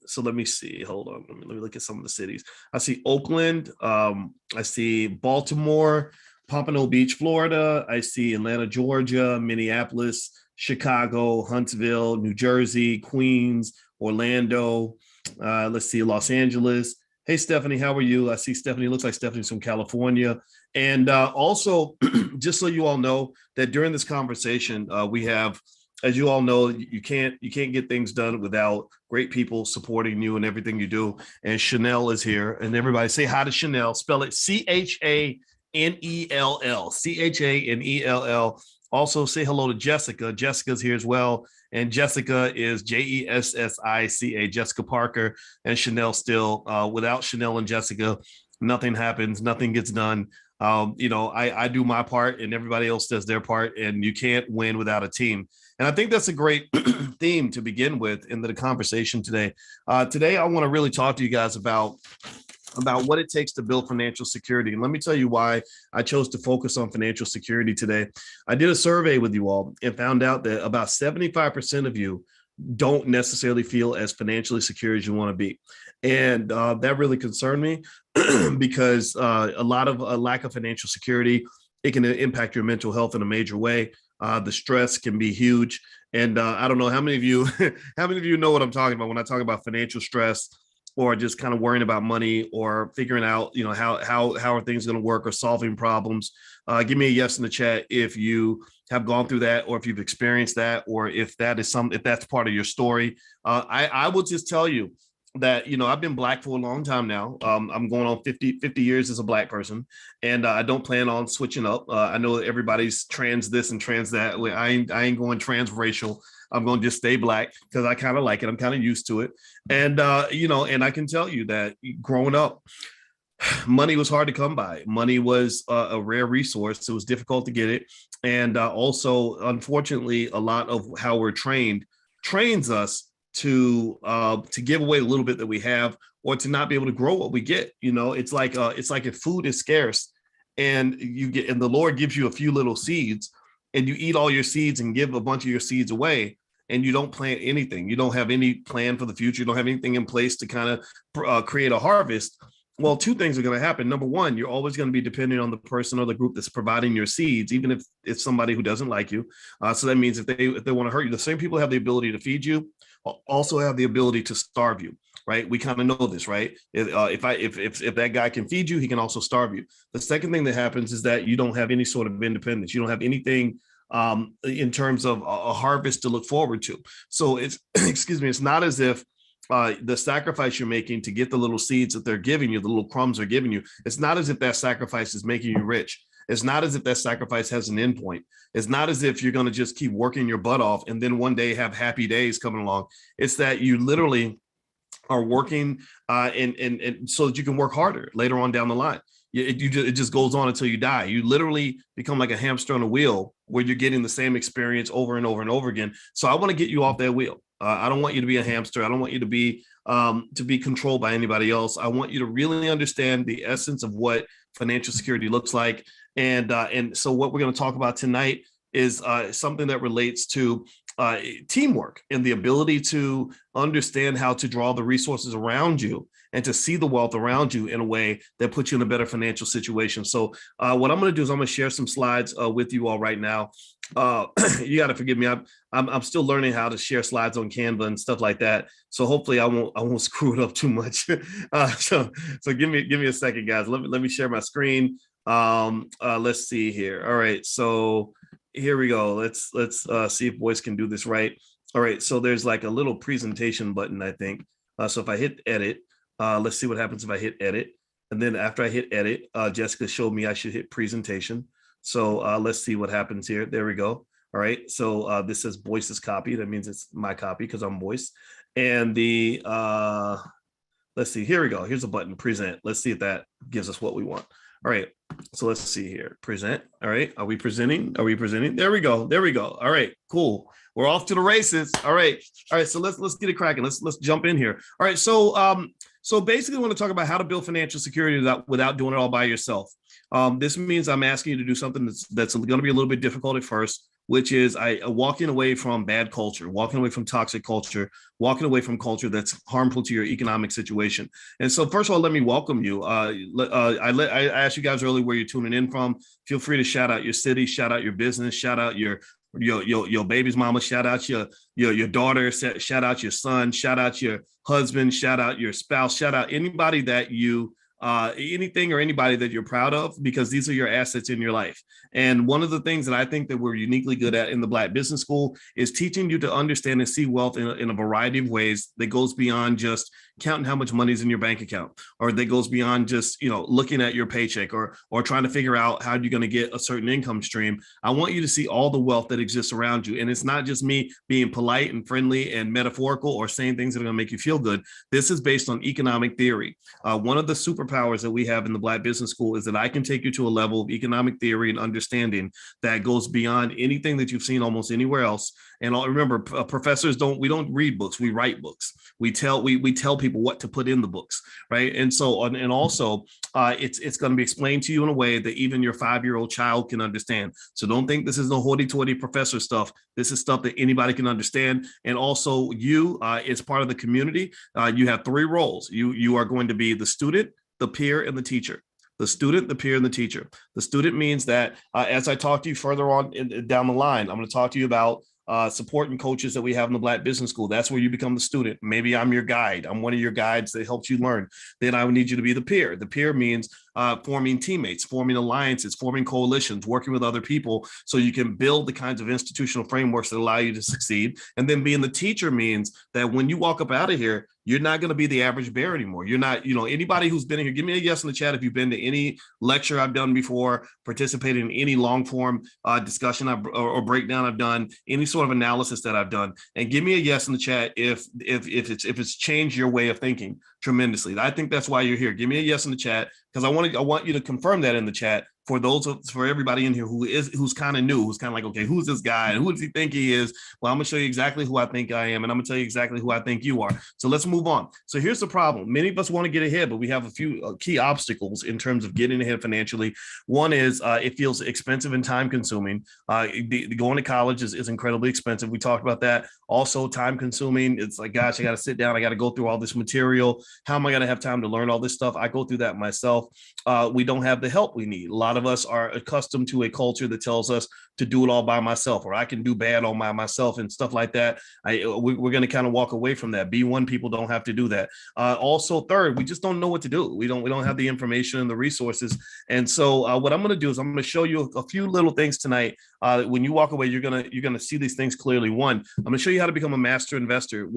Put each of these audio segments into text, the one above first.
So let me see. Hold on. Let me look at some of the cities. I see Oakland. I see Baltimore, Pompano Beach, Florida. I see Atlanta, Georgia, Minneapolis, Chicago, Huntsville, New Jersey, Queens, Orlando. Let's see, Los Angeles. Hey, Stephanie, how are you? I see Stephanie. Looks like Stephanie's from California. And also, just so you all know that during this conversation, we have, as you all know, you can't get things done without great people supporting you and everything you do. And Chanel is here. And everybody say hi to Chanel. Spell it Chanell. Chanell. Also say hello to Jessica. Jessica's here as well. And Jessica is Jessica, Jessica Parker, and Chanel still. Without Chanel and Jessica, nothing happens, nothing gets done. I do my part and everybody else does their part, and you can't win without a team. And I think that's a great theme to begin with in the conversation today. Today, I want to really talk to you guys about what it takes to build financial security. And let me tell you why I chose to focus on financial security today. I did a survey with you all and found out that about 75% of you don't necessarily feel as financially secure as you want to be. And that really concerned me because a lack of financial security, it can impact your mental health in a major way. The stress can be huge. And I don't know how many of you, know what I'm talking about when I talk about financial stress, or just kind of worrying about money, or figuring out, how are things going to work, or solving problems. Give me a yes in the chat if you have gone through that, or if you've experienced that, or if that's part of your story. I will just tell you that, I've been Black for a long time now. I'm going on 50 years as a Black person, and I don't plan on switching up. I know everybody's trans this and trans that. I ain't going transracial. I'm going to just stay Black because I kind of like it. I'm kind of used to it. And, and I can tell you that growing up, money was hard to come by. Money was a rare resource. It was difficult to get it. And also, unfortunately, a lot of how we're trains us to give away a little bit that we have, or to not be able to grow what we get. It's like if food is scarce and the Lord gives you a few little seeds, and you eat all your seeds and give a bunch of your seeds away, and you don't plant anything. You don't have any plan for the future. You don't have anything in place to kind of create a harvest. Well, two things are going to happen. Number one, you're always going to be dependent on the person or the group that's providing your seeds, even if it's somebody who doesn't like you. So that means if they want to hurt you, the same people have the ability to feed you, also have the ability to starve you, right? We kind of know this, right? If that guy can feed you, he can also starve you. The second thing that happens is that you don't have any sort of independence. You don't have anything in terms of a harvest to look forward to. So it's, it's not as if the sacrifice you're making to get the little seeds that they're giving you, the little crumbs they're giving you, it's not as if that sacrifice is making you rich. It's not as if that sacrifice has an endpoint. It's not as if you're going to just keep working your butt off and then one day have happy days coming along. It's that you literally are working and so that you can work harder later on down the line. It just goes on until you die. You literally become like a hamster on a wheel where you're getting the same experience over and over and over again. So I want to get you off that wheel. I don't want you to be a hamster. I don't want you to be controlled by anybody else. I want you to really understand the essence of what financial security looks like. And so what we're going to talk about tonight is something that relates to teamwork and the ability to understand how to draw the resources around you and to see the wealth around you in a way that puts you in a better financial situation. So what I'm going to do is I'm going to share some slides with you all right now. You got to forgive me. I'm still learning how to share slides on Canva and stuff like that. So hopefully I won't screw it up too much. So give me a second, guys. Let me share my screen. Let's see here. All right. So here we go. Let's see if Boyce can do this right. All right. So there's like a little presentation button, I think. So if I hit edit, let's see what happens if I hit edit. And then after I hit edit, Jessica showed me I should hit presentation. So let's see what happens here. There we go. All right. So this says Boyce's copy. That means it's my copy because I'm Boyce. And the let's see. Here we go. Here's a button, present. Let's see if that gives us what we want. All right. So let's see here. Present. All right. Are we presenting? There we go. All right. Cool. We're off to the races. All right. So let's get it cracking. Let's jump in here. All right. So basically I want to talk about how to build financial security without doing it all by yourself. This means I'm asking you to do something that's going to be a little bit difficult at first. which is walking away from bad culture, walking away from toxic culture, walking away from culture that's harmful to your economic situation. And so, first of all, let me welcome you. I asked you guys earlier where you're tuning in from. Feel free to shout out your city, shout out your business, shout out your baby's mama, shout out your daughter, shout out your son, shout out your husband, shout out your spouse, shout out anybody that you anything or anybody that you're proud of, because these are your assets in your life. And one of the things that I think that we're uniquely good at in the Black Business School is teaching you to understand and see wealth in a variety of ways that goes beyond just counting how much money is in your bank account, or that goes beyond just, looking at your paycheck or trying to figure out how you're going to get a certain income stream. I want you to see all the wealth that exists around you. And it's not just me being polite and friendly and metaphorical or saying things that are going to make you feel good. This is based on economic theory. One of the superpowers that we have in the Black Business School is that I can take you to a level of economic theory and understanding that goes beyond anything that you've seen almost anywhere else. And remember, professors we don't read books, we write books. We tell people what to put in the books, right? And so, and also, it's going to be explained to you in a way that even your 5-year-old child can understand. So don't think this is no hoity-toity professor stuff. This is stuff that anybody can understand. And also, you, as part of the community, you have 3 roles. You are going to be the student, the peer, and the teacher. The student, the peer, and the teacher. The student means that as I talk to you further on down the line, I'm going to talk to you about support and coaches that we have in the Black Business School. That's where you become the student. Maybe I'm your guide. I'm one of your guides that helps you learn. Then I would need you to be the peer. The peer means forming teammates, forming alliances, forming coalitions, working with other people so you can build the kinds of institutional frameworks that allow you to succeed. And then being the teacher means that when you walk up out of here, you're not going to be the average bear anymore. You're not, anybody who's been here, give me a yes in the chat if you've been to any lecture I've done before, participated in any long form discussion or breakdown I've done, any sort of analysis that I've done, and give me a yes in the chat if it's changed your way of thinking tremendously. I think that's why you're here. Give me a yes in the chat, because I want you to confirm that in the chat for everybody in here who's kind of new, who's kind of like, okay, who's this guy and who does he think he is? Well, I'm gonna show you exactly who I think I am, and I'm gonna tell you exactly who I think you are. So let's move on. So here's the problem. Many of us want to get ahead, but we have a few key obstacles in terms of getting ahead financially. One is it feels expensive and time consuming. Going to college is incredibly expensive. We talked about that. Also time consuming. It's like, gosh, I got to sit down. I got to go through all this material. How am I going to have time to learn all this stuff? I go through that myself. We don't have the help we need. A lot of us are accustomed to a culture that tells us to do it all by myself, or I can do bad all by myself and stuff like that. We're going to kind of walk away from that. B1 people don't have to do that. Also, third, we just don't know what to do. We don't have the information and the resources. And so what I'm going to do is I'm going to show you a few little things tonight. When you walk away, you're gonna see these things clearly. One, I'm going to show you how to become a master investor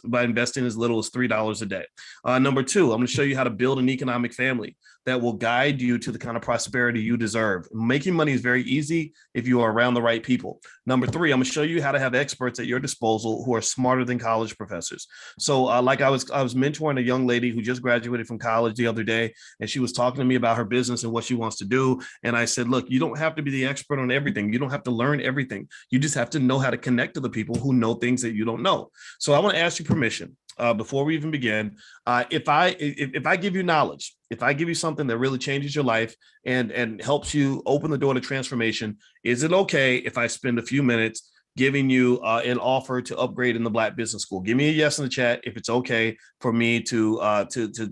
by investing as little as $3 a day. Number two, I'm going to show you how to build an economic family that will guide you to the kind of prosperity you deserve. Making money is very easy if you are around the right people. Number three, I'm going to show you how to have experts at your disposal who are smarter than college professors. So like I was mentoring a young lady who just graduated from college the other day, and she was talking to me about her business and what she wants to do. And I said, look, you don't have to be the expert on everything. You don't have to learn everything. You just have to know how to connect to the people who know things that you don't know. So I want to ask you permission. Before we even begin, if I give you knowledge, if I give you something that really changes your life and helps you open the door to transformation, is it okay if I spend a few minutes giving you an offer to upgrade in the Black Business School? Give me a yes in the chat if it's okay for me to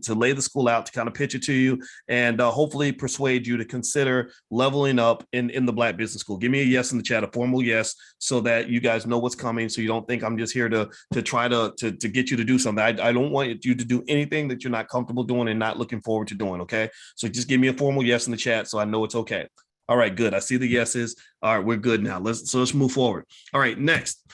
lay the school out, to kind of pitch it to you, and hopefully persuade you to consider leveling up in the Black Business School. Give me a yes in the chat, a formal yes, so that you guys know what's coming, so you don't think I'm just here to try to get you to do something. I don't want you to do anything that you're not comfortable doing and not looking forward to doing, okay? So just give me a formal yes in the chat so I know it's okay. All right, good. I see the yeses. All right, we're good now. Let's move forward. All right, next.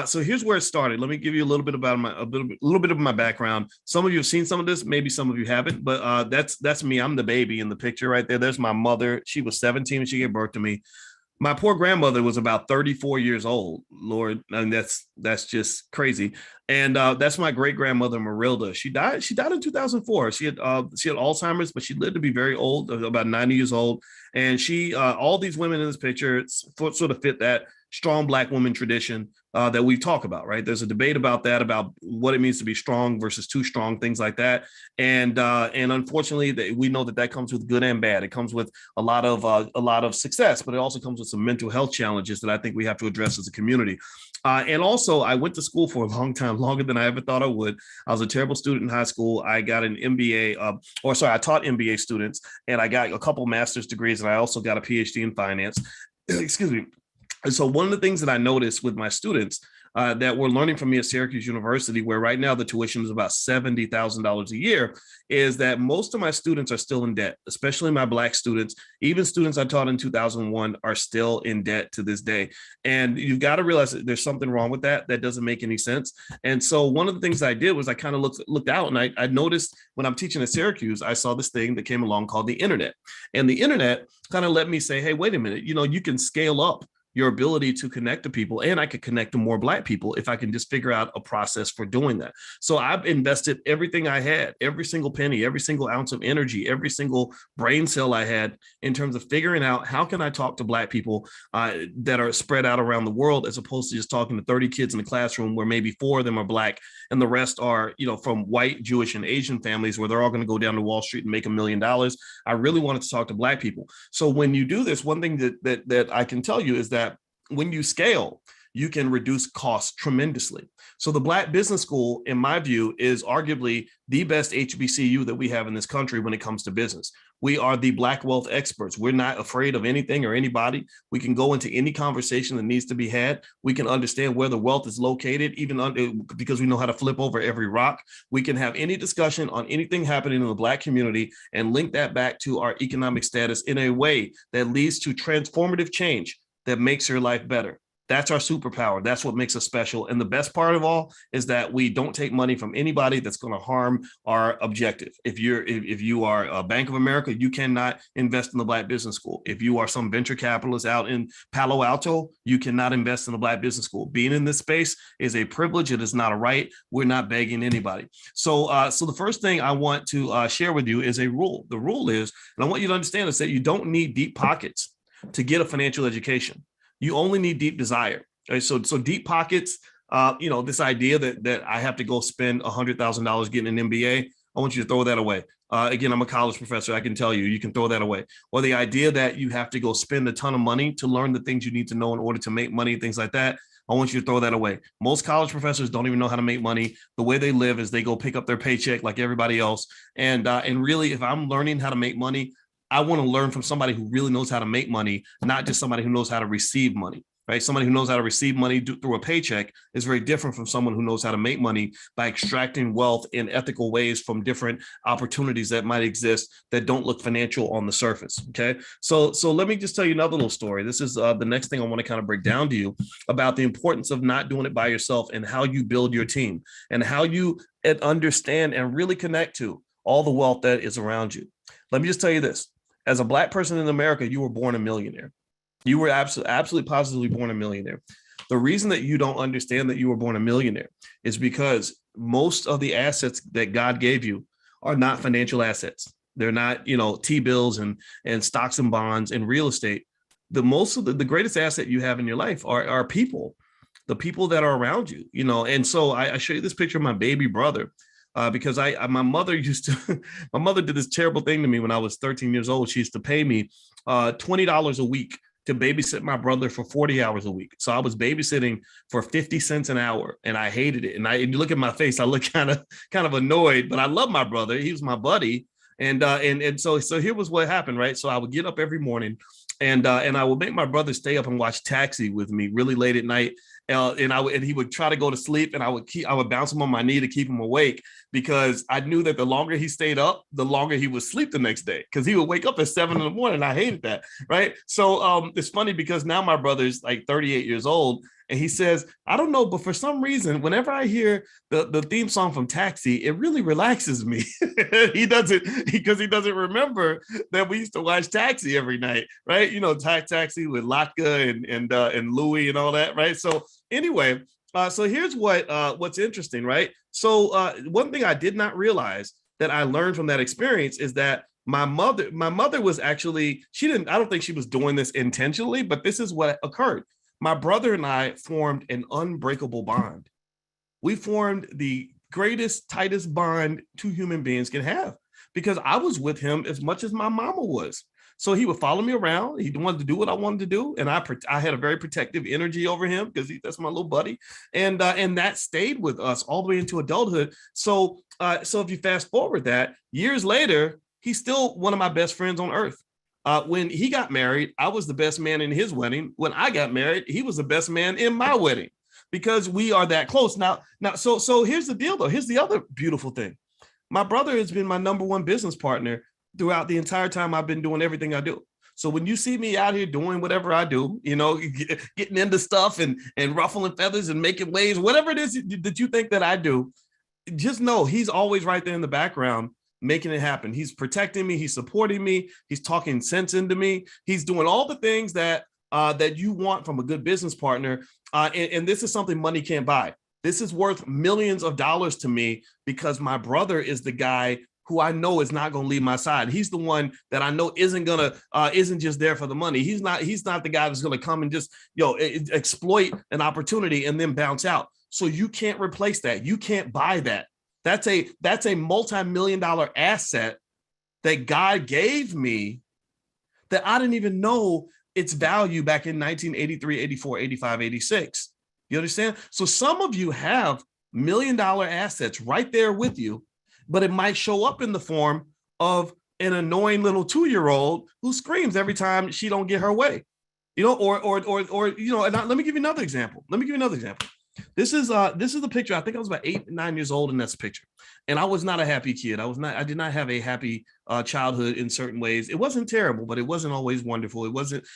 So here's where it started. Let me give you a little bit about a little bit of my background. Some of you have seen some of this, maybe some of you haven't, but that's me. I'm the baby in the picture right there. There's my mother. She was 17 when she gave birth to me. My poor grandmother was about 34 years old. Lord, and that's just crazy. And that's my great grandmother, Marilda. She died in 2004. She had Alzheimer's, but she lived to be very old, about 90 years old. And she, all these women in this picture sort of fit that strong Black woman tradition that we talk about, right? There's a debate about that, about what it means to be strong versus too strong, things like that. And unfortunately, we know that comes with good and bad. It comes with a lot of success, but it also comes with some mental health challenges that I think we have to address as a community. And also, I went to school for a long time, longer than I ever thought I would. I was a terrible student in high school. I got an MBA, I taught MBA students, and I got a couple master's degrees, and I also got a PhD in finance. Excuse me. And so one of the things that I noticed with my students that were learning from me at Syracuse University, where right now the tuition is about $70,000 a year, is that most of my students are still in debt, especially my Black students. Even students I taught in 2001 are still in debt to this day. And you've got to realize that there's something wrong with that. That doesn't make any sense. And so one of the things I did was I kind of looked out, and I noticed when I'm teaching at Syracuse, I saw this thing that came along called the internet. And the internet kind of let me say, hey, wait a minute, you can scale up your ability to connect to people, and I could connect to more Black people if I can just figure out a process for doing that. So I've invested everything I had, every single penny, every single ounce of energy, every single brain cell I had in terms of figuring out how can I talk to Black people that are spread out around the world, as opposed to just talking to 30 kids in the classroom where maybe 4 of them are Black and the rest are, from white, Jewish, and Asian families where they're all going to go down to Wall Street and make $1 million. I really wanted to talk to Black people. So when you do this, one thing that I can tell you is that when you scale, you can reduce costs tremendously. So the Black Business School, in my view, is arguably the best HBCU that we have in this country when it comes to business. We are the Black wealth experts. We're not afraid of anything or anybody. We can go into any conversation that needs to be had. We can understand where the wealth is located, because we know how to flip over every rock. We can have any discussion on anything happening in the Black community and link that back to our economic status in a way that leads to transformative change that makes your life better. That's our superpower. That's what makes us special. And the best part of all is that we don't take money from anybody that's going to harm our objective. If you are a Bank of America, you cannot invest in the Black Business School. If you are some venture capitalist out in Palo Alto, you cannot invest in the Black Business School. Being in this space is a privilege. It is not a right. We're not begging anybody. So the first thing I want to share with you is a rule. The rule is, and I want you to understand, is that you don't need deep pockets to get a financial education. You only need deep desire. Right? So deep pockets, this idea that I have to go spend $100,000 getting an MBA, I want you to throw that away. Again, I'm a college professor. I can tell you can throw that away. Or the idea that you have to go spend a ton of money to learn the things you need to know in order to make money, things like that. I want you to throw that away. Most college professors don't even know how to make money. The way they live is they go pick up their paycheck like everybody else. And really, if I'm learning how to make money, I want to learn from somebody who really knows how to make money, not just somebody who knows how to receive money, right? Somebody who knows how to receive money through a paycheck is very different from someone who knows how to make money by extracting wealth in ethical ways from different opportunities that might exist that don't look financial on the surface, okay? So let me just tell you another little story. This is the next thing I want to kind of break down to you about the importance of not doing it by yourself and how you build your team and how you understand and really connect to all the wealth that is around you. Let me just tell you this. As a Black person in America, you were born a millionaire. You were absolutely positively born a millionaire. The reason that you don't understand that you were born a millionaire is because most of the assets that God gave you are not financial assets. They're not, T-bills and stocks and bonds and real estate. The greatest asset you have in your life are people, the people that are around you, And so I show you this picture of my baby brother. Because my mother did this terrible thing to me when I was 13 years old. She used to pay me $20 a week to babysit my brother for 40 hours a week. So I was babysitting for 50 cents an hour, and I hated it. And you look at my face, I look kind of annoyed, but I love my brother. He was my buddy. And so here was what happened, right? So I would get up every morning and I would make my brother stay up and watch Taxi with me really late at night. And he would try to go to sleep, and I would bounce him on my knee to keep him awake, because I knew that the longer he stayed up, the longer he would sleep the next day, because he would wake up at 7 a.m. I hated that. Right. So it's funny because now my brother's like 38 years old. And he says, I don't know, but for some reason, whenever I hear the theme song from Taxi, it really relaxes me. He doesn't remember that we used to watch Taxi every night, right? Taxi with Latka and Louis and all that, right? So anyway, so here's what's interesting, right? So one thing I did not realize that I learned from that experience is that my mother was actually, I don't think she was doing this intentionally, but this is what occurred. My brother and I formed an unbreakable bond. We formed the greatest, tightest bond two human beings can have because I was with him as much as my mama was. So he would follow me around. He wanted to do what I wanted to do, and I had a very protective energy over him because that's my little buddy, and that stayed with us all the way into adulthood. So if you fast forward that years later, he's still one of my best friends on earth. When he got married, I was the best man in his wedding. When I got married, he was the best man in my wedding because we are that close. So here's the deal, though. Here's the other beautiful thing. My brother has been my number one business partner throughout the entire time I've been doing everything I do. So when you see me out here doing whatever I do, getting into stuff and ruffling feathers and making waves, whatever it is that you think that I do, just know he's always right there in the background making it happen. He's protecting me. He's supporting me. He's talking sense into me. He's doing all the things that you want from a good business partner. And this is something money can't buy. This is worth millions of dollars to me because my brother is the guy who I know is not going to leave my side. He's the one that I know isn't just there for the money. He's not the guy that's going to come and just, exploit an opportunity and then bounce out. So you can't replace that. You can't buy that. That's a multi-million-dollar asset that God gave me that I didn't even know its value back in 1983, 84, 85, 86. You understand? So some of you have million-dollar assets right there with you, but it might show up in the form of an annoying little 2-year-old who screams every time she don't get her way. And let me give you another example. This is the picture. I think I was about 8, 9 years old in this picture. And I was not a happy kid. I did not have a happy childhood in certain ways. It wasn't terrible, but it wasn't always wonderful.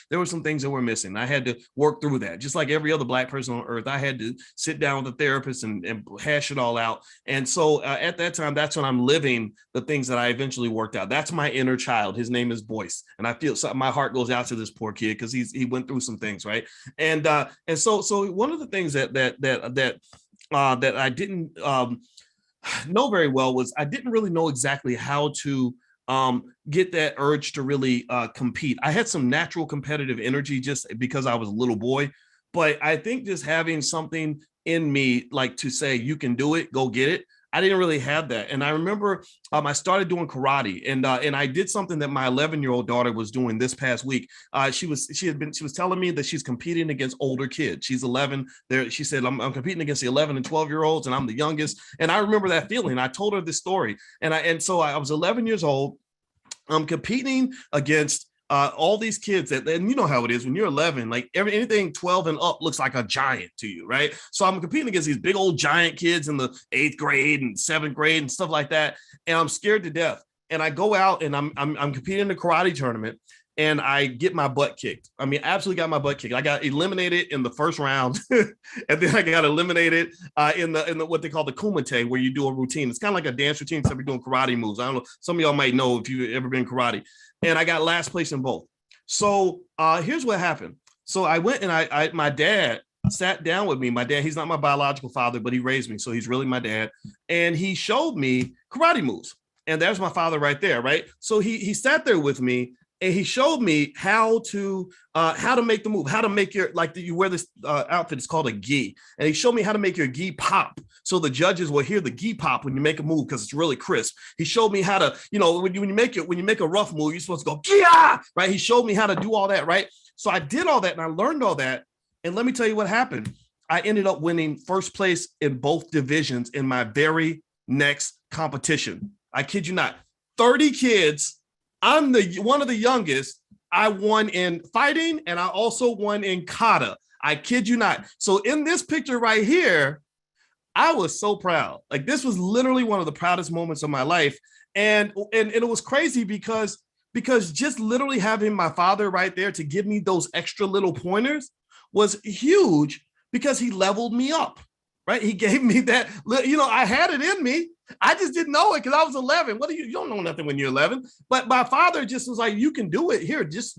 There were some things that were missing. I had to work through that. Just like every other Black person on earth, I had to sit down with a therapist and hash it all out. And so at that time, that's when I'm living the things that I eventually worked out. That's my inner child. His name is Boyce. And I feel my heart goes out to this poor kid because he went through some things, right? And so one of the things that I didn't know very well was I didn't really know exactly how to get that urge to really compete. I had some natural competitive energy just because I was a little boy, but I think just having something in me like to say, you can do it, go get it. I didn't really have that. And I remember I started doing karate and I did something that my 11-year-old daughter was doing this past week. She was telling me that she's competing against older kids. She's 11. She said, I'm competing against the 11 and 12-year-olds and I'm the youngest. And I remember that feeling. I told her this story. So I was 11 years old. I'm competing against all these kids and you know how it is when you're 11, like anything 12 and up looks like a giant to you, right? So I'm competing against these big old giant kids in the 8th grade and 7th grade and stuff like that. And I'm scared to death. And I go out and I'm competing in a karate tournament and I get my butt kicked. I mean, absolutely got my butt kicked. I got eliminated in the first round. And then I got eliminated in the what they call the kumite, where you do a routine. It's kind of like a dance routine, except you're doing karate moves. I don't know. Some of y'all might know if you've ever been karate. And I got last place in both. So here's what happened. So I went and my dad sat down with me. My dad, he's not my biological father, but he raised me. So he's really my dad. And he showed me karate moves. And there's my father right there, right? So he sat there with me and he showed me how to make the move, how to make you wear this outfit. It's called a gi. And he showed me how to make your gi pop. So the judges will hear the gi pop when you make a move because it's really crisp. He showed me how to, when you make a rough move, you're supposed to go gia, right? He showed me how to do all that, right? So I did all that and I learned all that. And let me tell you what happened. I ended up winning first place in both divisions in my very next competition. I kid you not. 30 kids. I'm one of the youngest. I won in fighting and I also won in kata. I kid you not. So in this picture right here, I was so proud. Like this was literally one of the proudest moments of my life. And it was crazy because just literally having my father right there to give me those extra little pointers was huge because he leveled me up, right? He gave me that, I had it in me. I just didn't know it because I was 11. You don't know nothing when you're 11. But my father just was like, you can do it here. Just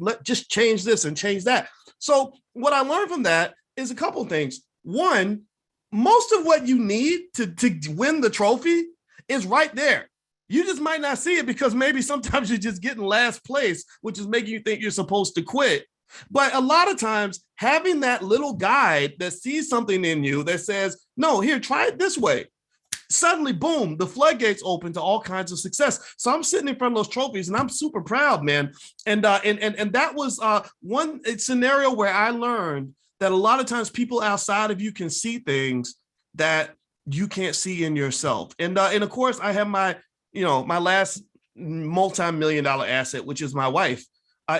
change this and change that. So what I learned from that is a couple of things. One, most of what you need to win the trophy is right there. You just might not see it because maybe sometimes you're just getting last place, which is making you think you're supposed to quit. But a lot of times, having that little guide that sees something in you that says, no, here, try it this way. Suddenly, boom, the floodgates open to all kinds of success. So I'm sitting in front of those trophies and I'm super proud, man. And that was one scenario where I learned that a lot of times people outside of you can see things that you can't see in yourself. And of course, I have my last multi-million-dollar asset, which is my wife.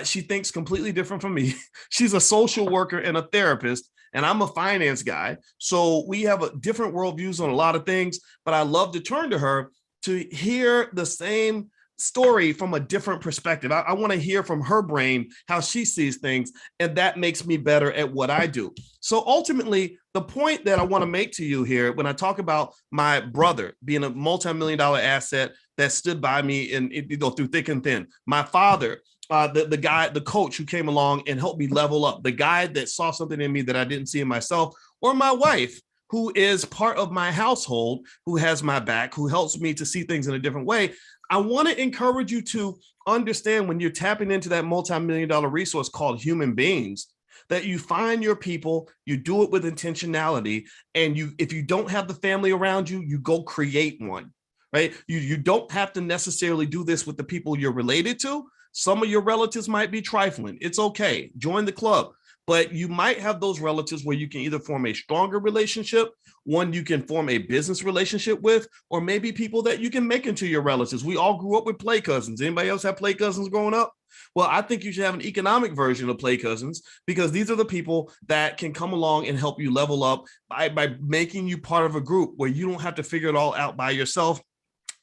She thinks completely different from me. She's a social worker and a therapist, and I'm a finance guy. So we have a different worldviews on a lot of things, but I love to turn to her to hear the same story from a different perspective. I want to hear from her brain how she sees things, and that makes me better at what I do. So ultimately, the point that I want to make to you here, when I talk about my brother being a multi-million-dollar asset that stood by me and through thick and thin, my father, the guy, the coach who came along and helped me level up, the guy that saw something in me that I didn't see in myself, or my wife, who is part of my household, who has my back, who helps me to see things in a different way. I want to encourage you to understand when you're tapping into that multi-million-dollar resource called human beings, that you find your people, you do it with intentionality, and if you don't have the family around you, you go create one, right? You don't have to necessarily do this with the people you're related to. Some of your relatives might be trifling. It's okay. Join the club. But you might have those relatives where you can either form a stronger relationship, one you can form a business relationship with, or maybe people that you can make into your relatives. We all grew up with play cousins. Anybody else have play cousins growing up? Well, I think you should have an economic version of play cousins, because these are the people that can come along and help you level up by making you part of a group where you don't have to figure it all out by yourself.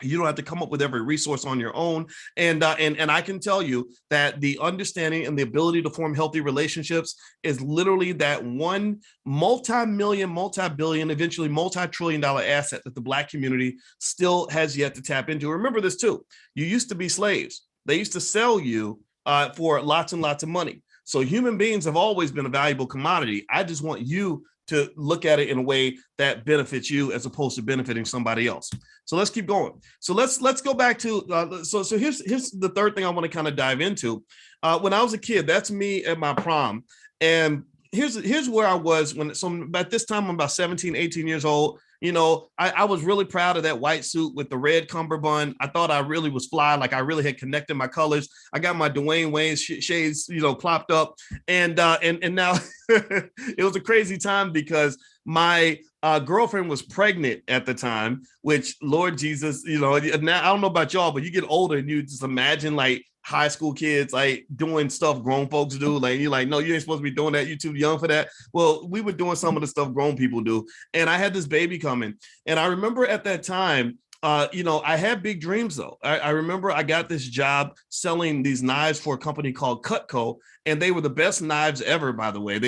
You don't have to come up with every resource on your own. And I can tell you that the understanding and the ability to form healthy relationships is literally that one multi-million, multi-billion, eventually multi-trillion-dollar asset that the Black community still has yet to tap into. Remember this too. You used to be slaves. They used to sell you for lots and lots of money. So human beings have always been a valuable commodity. I just want you to look at it in a way that benefits you as opposed to benefiting somebody else. So let's keep going. So let's go back to so here's the third thing I want to kind of dive into. When I was a kid, that's me at my prom, and here's where I was so at this time I'm about 17, 18 years old. I was really proud of that white suit with the red cummerbund. I thought I really was fly, like I really had connected my colors. I got my Dwayne Wayne shades, plopped up, and now it was a crazy time because my girlfriend was pregnant at the time, which, Lord Jesus, now I don't know about y'all, but you get older and you just imagine like high school kids like doing stuff grown folks do. Like you're like, no, you ain't supposed to be doing that. You're too young for that. Well, we were doing some of the stuff grown people do. And I had this baby coming. And I remember at that time, I had big dreams though. I remember I got this job selling these knives for a company called Cutco, and they were the best knives ever, by the way.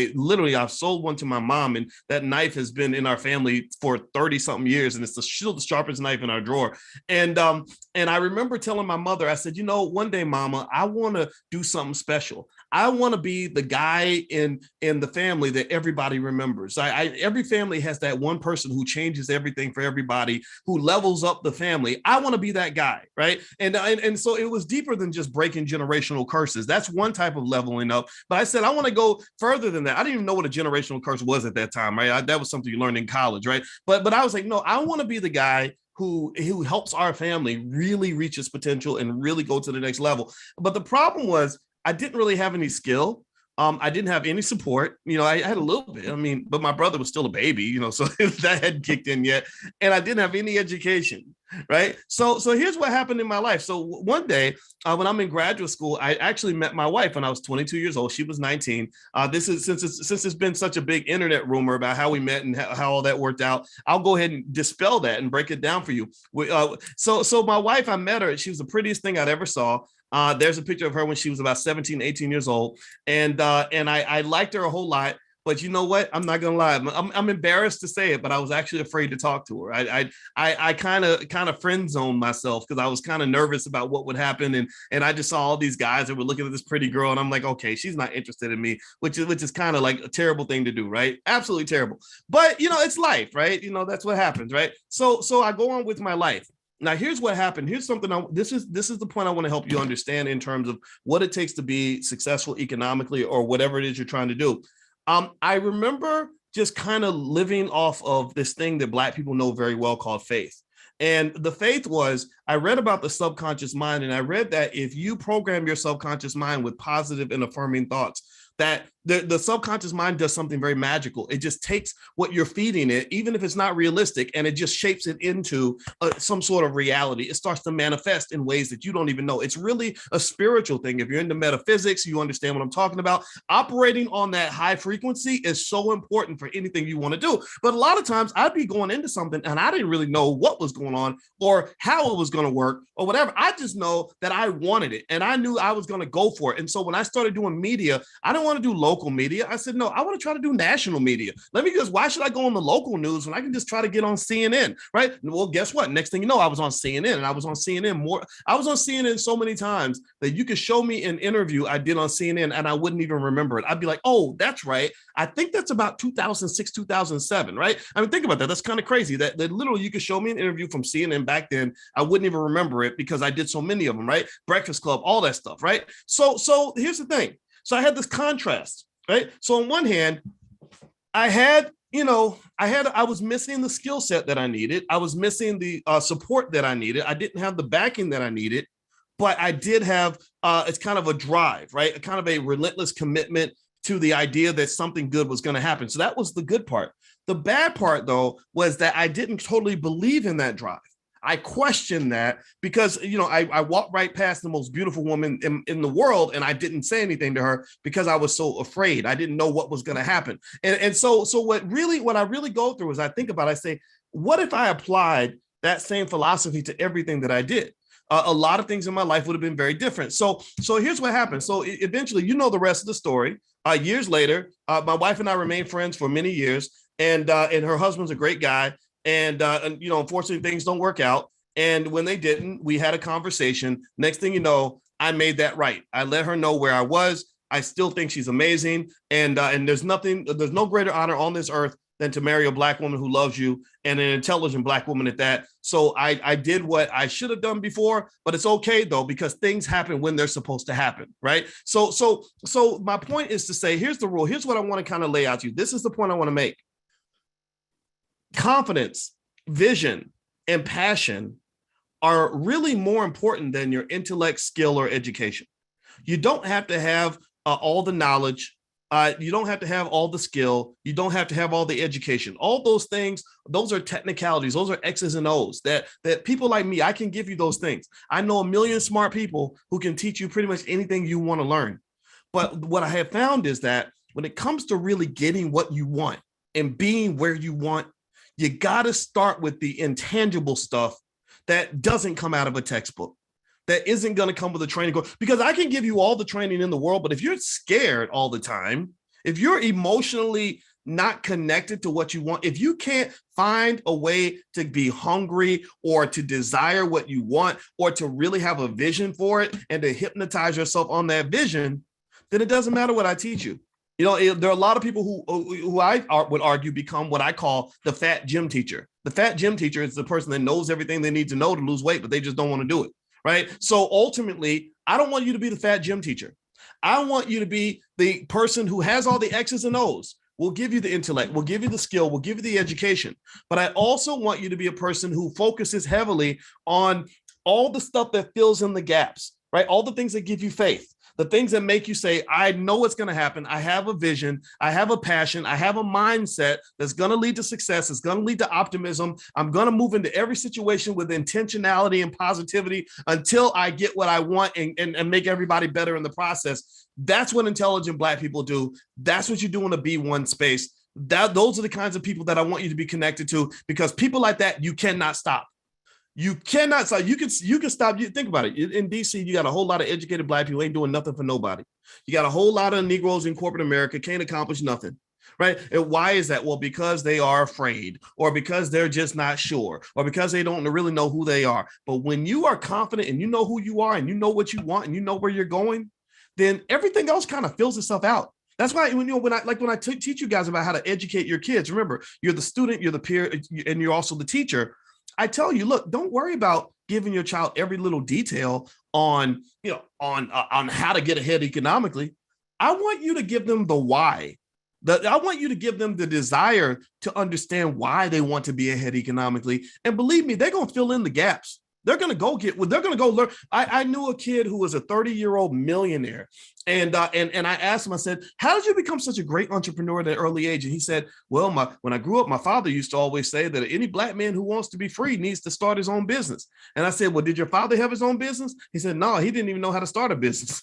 I've sold one to my mom, and that knife has been in our family for 30 something years, and it's still the sharpest knife in our drawer. And I remember telling my mother, I said, one day, Mama, I want to do something special. I want to be the guy in the family that everybody remembers. Every family has that one person who changes everything for everybody, who levels up the family. I want to be that guy, right? And so it was deeper than just breaking generational curses. That's one type of leveling up. But I said, I want to go further than that. I didn't even know what a generational curse was at that time, right? That was something you learned in college, right? But I was like, no, I want to be the guy who helps our family really reach its potential and really go to the next level. But the problem was, I didn't really have any skill. I didn't have any support. I had a little bit. But my brother was still a baby, so that hadn't kicked in yet. And I didn't have any education, right? So here's what happened in my life. So one day when I'm in graduate school, I actually met my wife when I was 22 years old. She was 19. This is since it's been such a big internet rumor about how we met and how all that worked out, I'll go ahead and dispel that and break it down for you. So my wife, I met her. She was the prettiest thing I'd ever saw. There's a picture of her when she was about 17, 18 years old. And I liked her a whole lot. But you know what? I'm not gonna lie. I'm embarrassed to say it, but I was actually afraid to talk to her. I kind of friend zoned myself because I was kind of nervous about what would happen, and I just saw all these guys that were looking at this pretty girl, and I'm like, okay, she's not interested in me, which is kind of like a terrible thing to do, right? Absolutely terrible. But it's life, right? That's what happens, right? So I go on with my life. Now, here's what happened. Here's something. This is the point I want to help you understand in terms of what it takes to be successful economically or whatever it is you're trying to do. I remember just kind of living off of this thing that Black people know very well called faith. And the faith was, I read about the subconscious mind, and I read that if you program your subconscious mind with positive and affirming thoughts, that the subconscious mind does something very magical. It just takes what you're feeding it, even if it's not realistic, and it just shapes it into some sort of reality. It starts to manifest in ways that you don't even know. It's really a spiritual thing. If you're into metaphysics, you understand what I'm talking about. Operating on that high frequency is so important for anything you want to do. But a lot of times I'd be going into something and I didn't really know what was going on or how it was going to work or whatever. I just know that I wanted it and I knew I was going to go for it. And so when I started doing media, I didn't want to do local media. I said, no, I want to try to do national media. Why should I go on the local news when I can just try to get on CNN, right? Well, guess what? Next thing you know, I was on CNN, and I was on CNN more. I was on CNN so many times that you could show me an interview I did on CNN and I wouldn't even remember it. I'd be like, oh, that's right. I think that's about 2006, 2007, right? I mean, think about that. That's kind of crazy that literally you could show me an interview from CNN back then. I wouldn't even remember it because I did so many of them, right? Breakfast Club, all that stuff, right? So here's the thing. So I had this contrast, right? So on one hand, I was missing the skill set that I needed. I was missing the support that I needed. I didn't have the backing that I needed, but I did have, it's kind of a drive, right? A kind of a relentless commitment to the idea that something good was going to happen. So that was the good part. The bad part, though, was that I didn't totally believe in that drive. I questioned that because, I walked right past the most beautiful woman in the world and I didn't say anything to her because I was so afraid. I didn't know what was going to happen. And so what I really go through is I think about, I say, what if I applied that same philosophy to everything that I did? A lot of things in my life would have been very different. So here's what happened. So eventually, the rest of the story. Years later, my wife and I remained friends for many years, and her husband's a great guy. And unfortunately, things don't work out. And when they didn't, we had a conversation. Next thing you know, I made that right. I let her know where I was. I still think she's amazing. And there's no greater honor on this earth than to marry a Black woman who loves you, and an intelligent Black woman at that. So I did what I should have done before, but it's okay though, because things happen when they're supposed to happen, right? So my point is to say, here's the rule. Here's what I want to kind of lay out to you. This is the point I want to make. Confidence, vision, and passion are really more important than your intellect, skill, or education. You don't have to have all the knowledge. You don't have to have all the skill. You don't have to have all the education. All those things, those are technicalities. Those are X's and O's that people like me, I can give you those things. I know a million smart people who can teach you pretty much anything you want to learn. But what I have found is that when it comes to really getting what you want and being where you want, you got to start with the intangible stuff that doesn't come out of a textbook, that isn't going to come with a training course. Because I can give you all the training in the world, but if you're scared all the time, if you're emotionally not connected to what you want, if you can't find a way to be hungry or to desire what you want or to really have a vision for it and to hypnotize yourself on that vision, then it doesn't matter what I teach you. There are a lot of people who I would argue become what I call the fat gym teacher. The fat gym teacher is the person that knows everything they need to know to lose weight, but they just don't want to do it, right? So ultimately, I don't want you to be the fat gym teacher. I want you to be the person who has all the X's and O's. We'll give you the intellect, we'll give you the skill, we'll give you the education. But I also want you to be a person who focuses heavily on all the stuff that fills in the gaps, right? All the things that give you faith. The things that make you say, I know what's going to happen. I have a vision. I have a passion. I have a mindset that's going to lead to success. It's going to lead to optimism. I'm going to move into every situation with intentionality and positivity until I get what I want and make everybody better in the process. That's what intelligent Black people do. That's what you do in a B1 space. Those are the kinds of people that I want you to be connected to, because people like that, you cannot stop. You cannot stop. You can stop. You think about it. In DC, you got a whole lot of educated Black people ain't doing nothing for nobody. You got a whole lot of Negroes in corporate America can't accomplish nothing, right? And why is that? Well, because they are afraid, or because they're just not sure, or because they don't really know who they are. But when you are confident and you know who you are and you know what you want and you know where you're going, then everything else kind of fills itself out. That's why when I teach you guys about how to educate your kids, remember, you're the student, you're the peer, and you're also the teacher. I tell you, look, don't worry about giving your child every little detail on, on how to get ahead economically. I want you to give them the why. I want you to give them the desire to understand why they want to be ahead economically. And believe me, they're going to fill in the gaps. They're going to go they're going to go learn. I knew a kid who was a 30-year-old millionaire. And I asked him, I said, how did you become such a great entrepreneur at an early age? And he said, well, when I grew up, my father used to always say that any black man who wants to be free needs to start his own business. And I said, well, did your father have his own business? He said, no, he didn't even know how to start a business.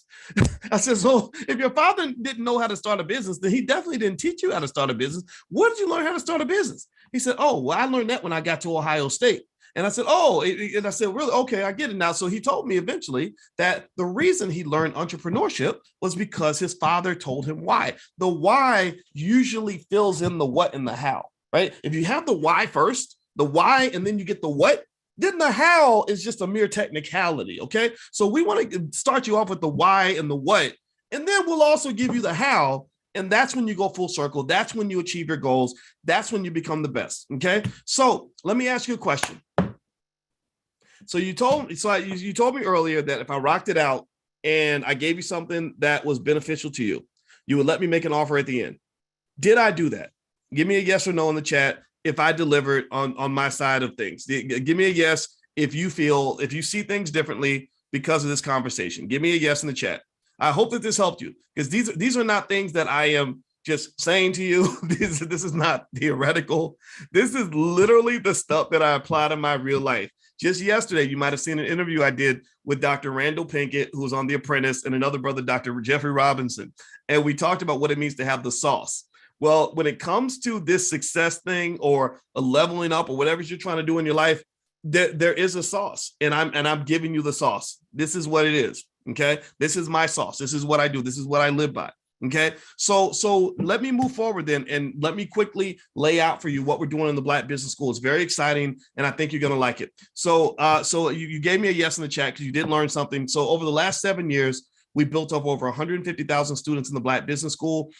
I said, so if your father didn't know how to start a business, then he definitely didn't teach you how to start a business. Where did you learn how to start a business? He said, oh, well, I learned that when I got to Ohio State. And I said, oh, and I said, really? Okay, I get it now. So he told me eventually that the reason he learned entrepreneurship was because his father told him why. The why usually fills in the what and the how, right? If you have the why first, the why, and then you get the what, then the how is just a mere technicality, okay? So we want to start you off with the why and the what, and then we'll also give you the how. And that's when you go full circle. That's when you achieve your goals. That's when you become the best. Okay. So let me ask you a question. So you told me earlier that if I rocked it out and I gave you something that was beneficial to you, you would let me make an offer at the end. Did I do that? Give me a yes or no in the chat if I delivered on my side of things. Give me a yes if you see things differently because of this conversation. Give me a yes in the chat. I hope that this helped you, because these are not things that I am just saying to you. This is not theoretical. This is literally the stuff that I apply to my real life. Just yesterday, you might have seen an interview I did with Dr. Randall Pinkett, who was on The Apprentice, and another brother, Dr. Jeffrey Robinson. And we talked about what it means to have the sauce. Well, when it comes to this success thing or a leveling up or whatever you're trying to do in your life, there is a sauce, and I'm giving you the sauce. This is what it is. Okay. This is my sauce. This is what I do. This is what I live by. Okay. So let me move forward then, and let me quickly lay out for you what we're doing in the Black Business School. It's very exciting, and I think you're going to like it. So you gave me a yes in the chat because you did learn something. So over the last 7 years, we built up over 150,000 students in the Black Business School.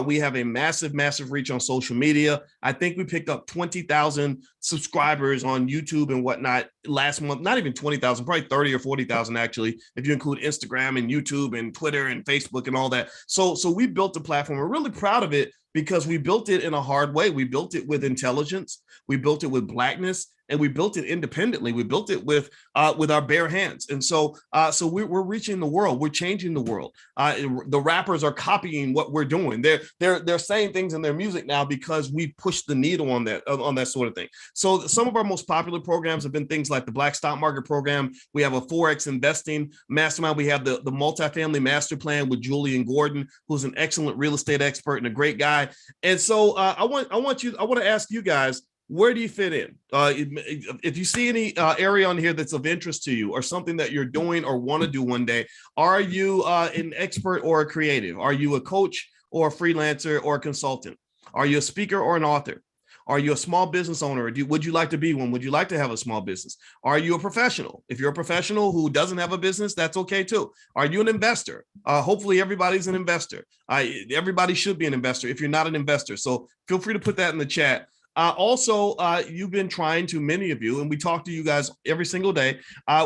We have a massive reach on social media. I think we picked up 20,000 subscribers on YouTube and whatnot last month. Not even 20,000, probably 30 or 40,000 actually, if you include Instagram and YouTube and Twitter and Facebook and all that. So we built a platform. We're really proud of it because we built it in a hard way. We built it with intelligence. We built it with Blackness. And we built it independently. We built it with our bare hands. And so we're reaching the world. We're changing the world. The rappers are copying what we're doing. They're saying things in their music now because we pushed the needle on that sort of thing. So some of our most popular programs have been things like the Black Stock Market Program. We have a Forex investing mastermind. We have the multifamily master plan with Julian Gordon, who's an excellent real estate expert and a great guy. And so I want to ask you guys, where do you fit in? If you see any area on here that's of interest to you or something that you're doing or want to do one day, are you an expert or a creative? Are you a coach or a freelancer or a consultant? Are you a speaker or an author? Are you a small business owner? Would you like to be one? Would you like to have a small business? Are you a professional? If you're a professional who doesn't have a business, that's okay too. Are you an investor? Hopefully everybody's an investor. Everybody should be an investor if you're not an investor. So feel free to put that in the chat. Also, you've been trying to, many of you, and we talk to you guys every single day,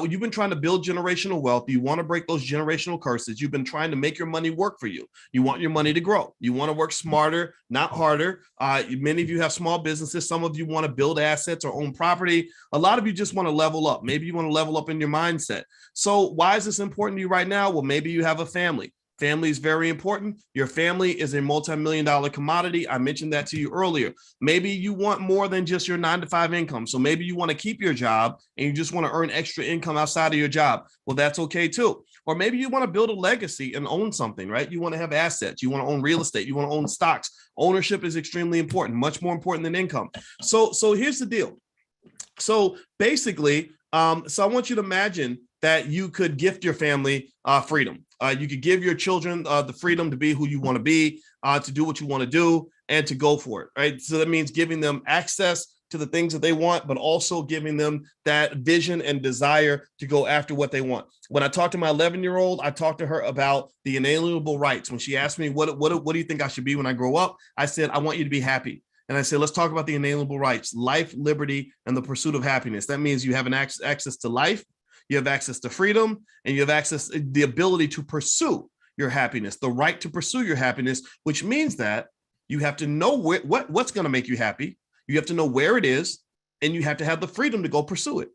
you've been trying to build generational wealth. You want to break those generational curses. You've been trying to make your money work for you. You want your money to grow. You want to work smarter, not harder. Many of you have small businesses. Some of you want to build assets or own property. A lot of you just want to level up. Maybe you want to level up in your mindset. So why is this important to you right now? Well, maybe you have a family. Family is very important. Your family is a multi-million-dollar commodity. I mentioned that to you earlier. Maybe you want more than just your 9-to-5 income. So maybe you want to keep your job and you just want to earn extra income outside of your job. Well, that's okay too. Or maybe you want to build a legacy and own something, right? You want to have assets. You want to own real estate. You want to own stocks. Ownership is extremely important, much more important than income. So here's the deal. So basically, so I want you to imagine that you could gift your family freedom. You could give your children the freedom to be who you want to be, to do what you want to do, and to go for it, right? So that means giving them access to the things that they want, but also giving them that vision and desire to go after what they want. When I talked to my 11-year-old, I talked to her about the inalienable rights. When she asked me, what do you think I should be when I grow up? I said, I want you to be happy. and I say, let's talk about the inalienable rights, life, liberty, and the pursuit of happiness. That means you have access to life, you have access to freedom, and you have access to the ability to pursue your happiness, the right to pursue your happiness, which means that you have to know what's going to make you happy. You have to know where it is, and you have to have the freedom to go pursue it.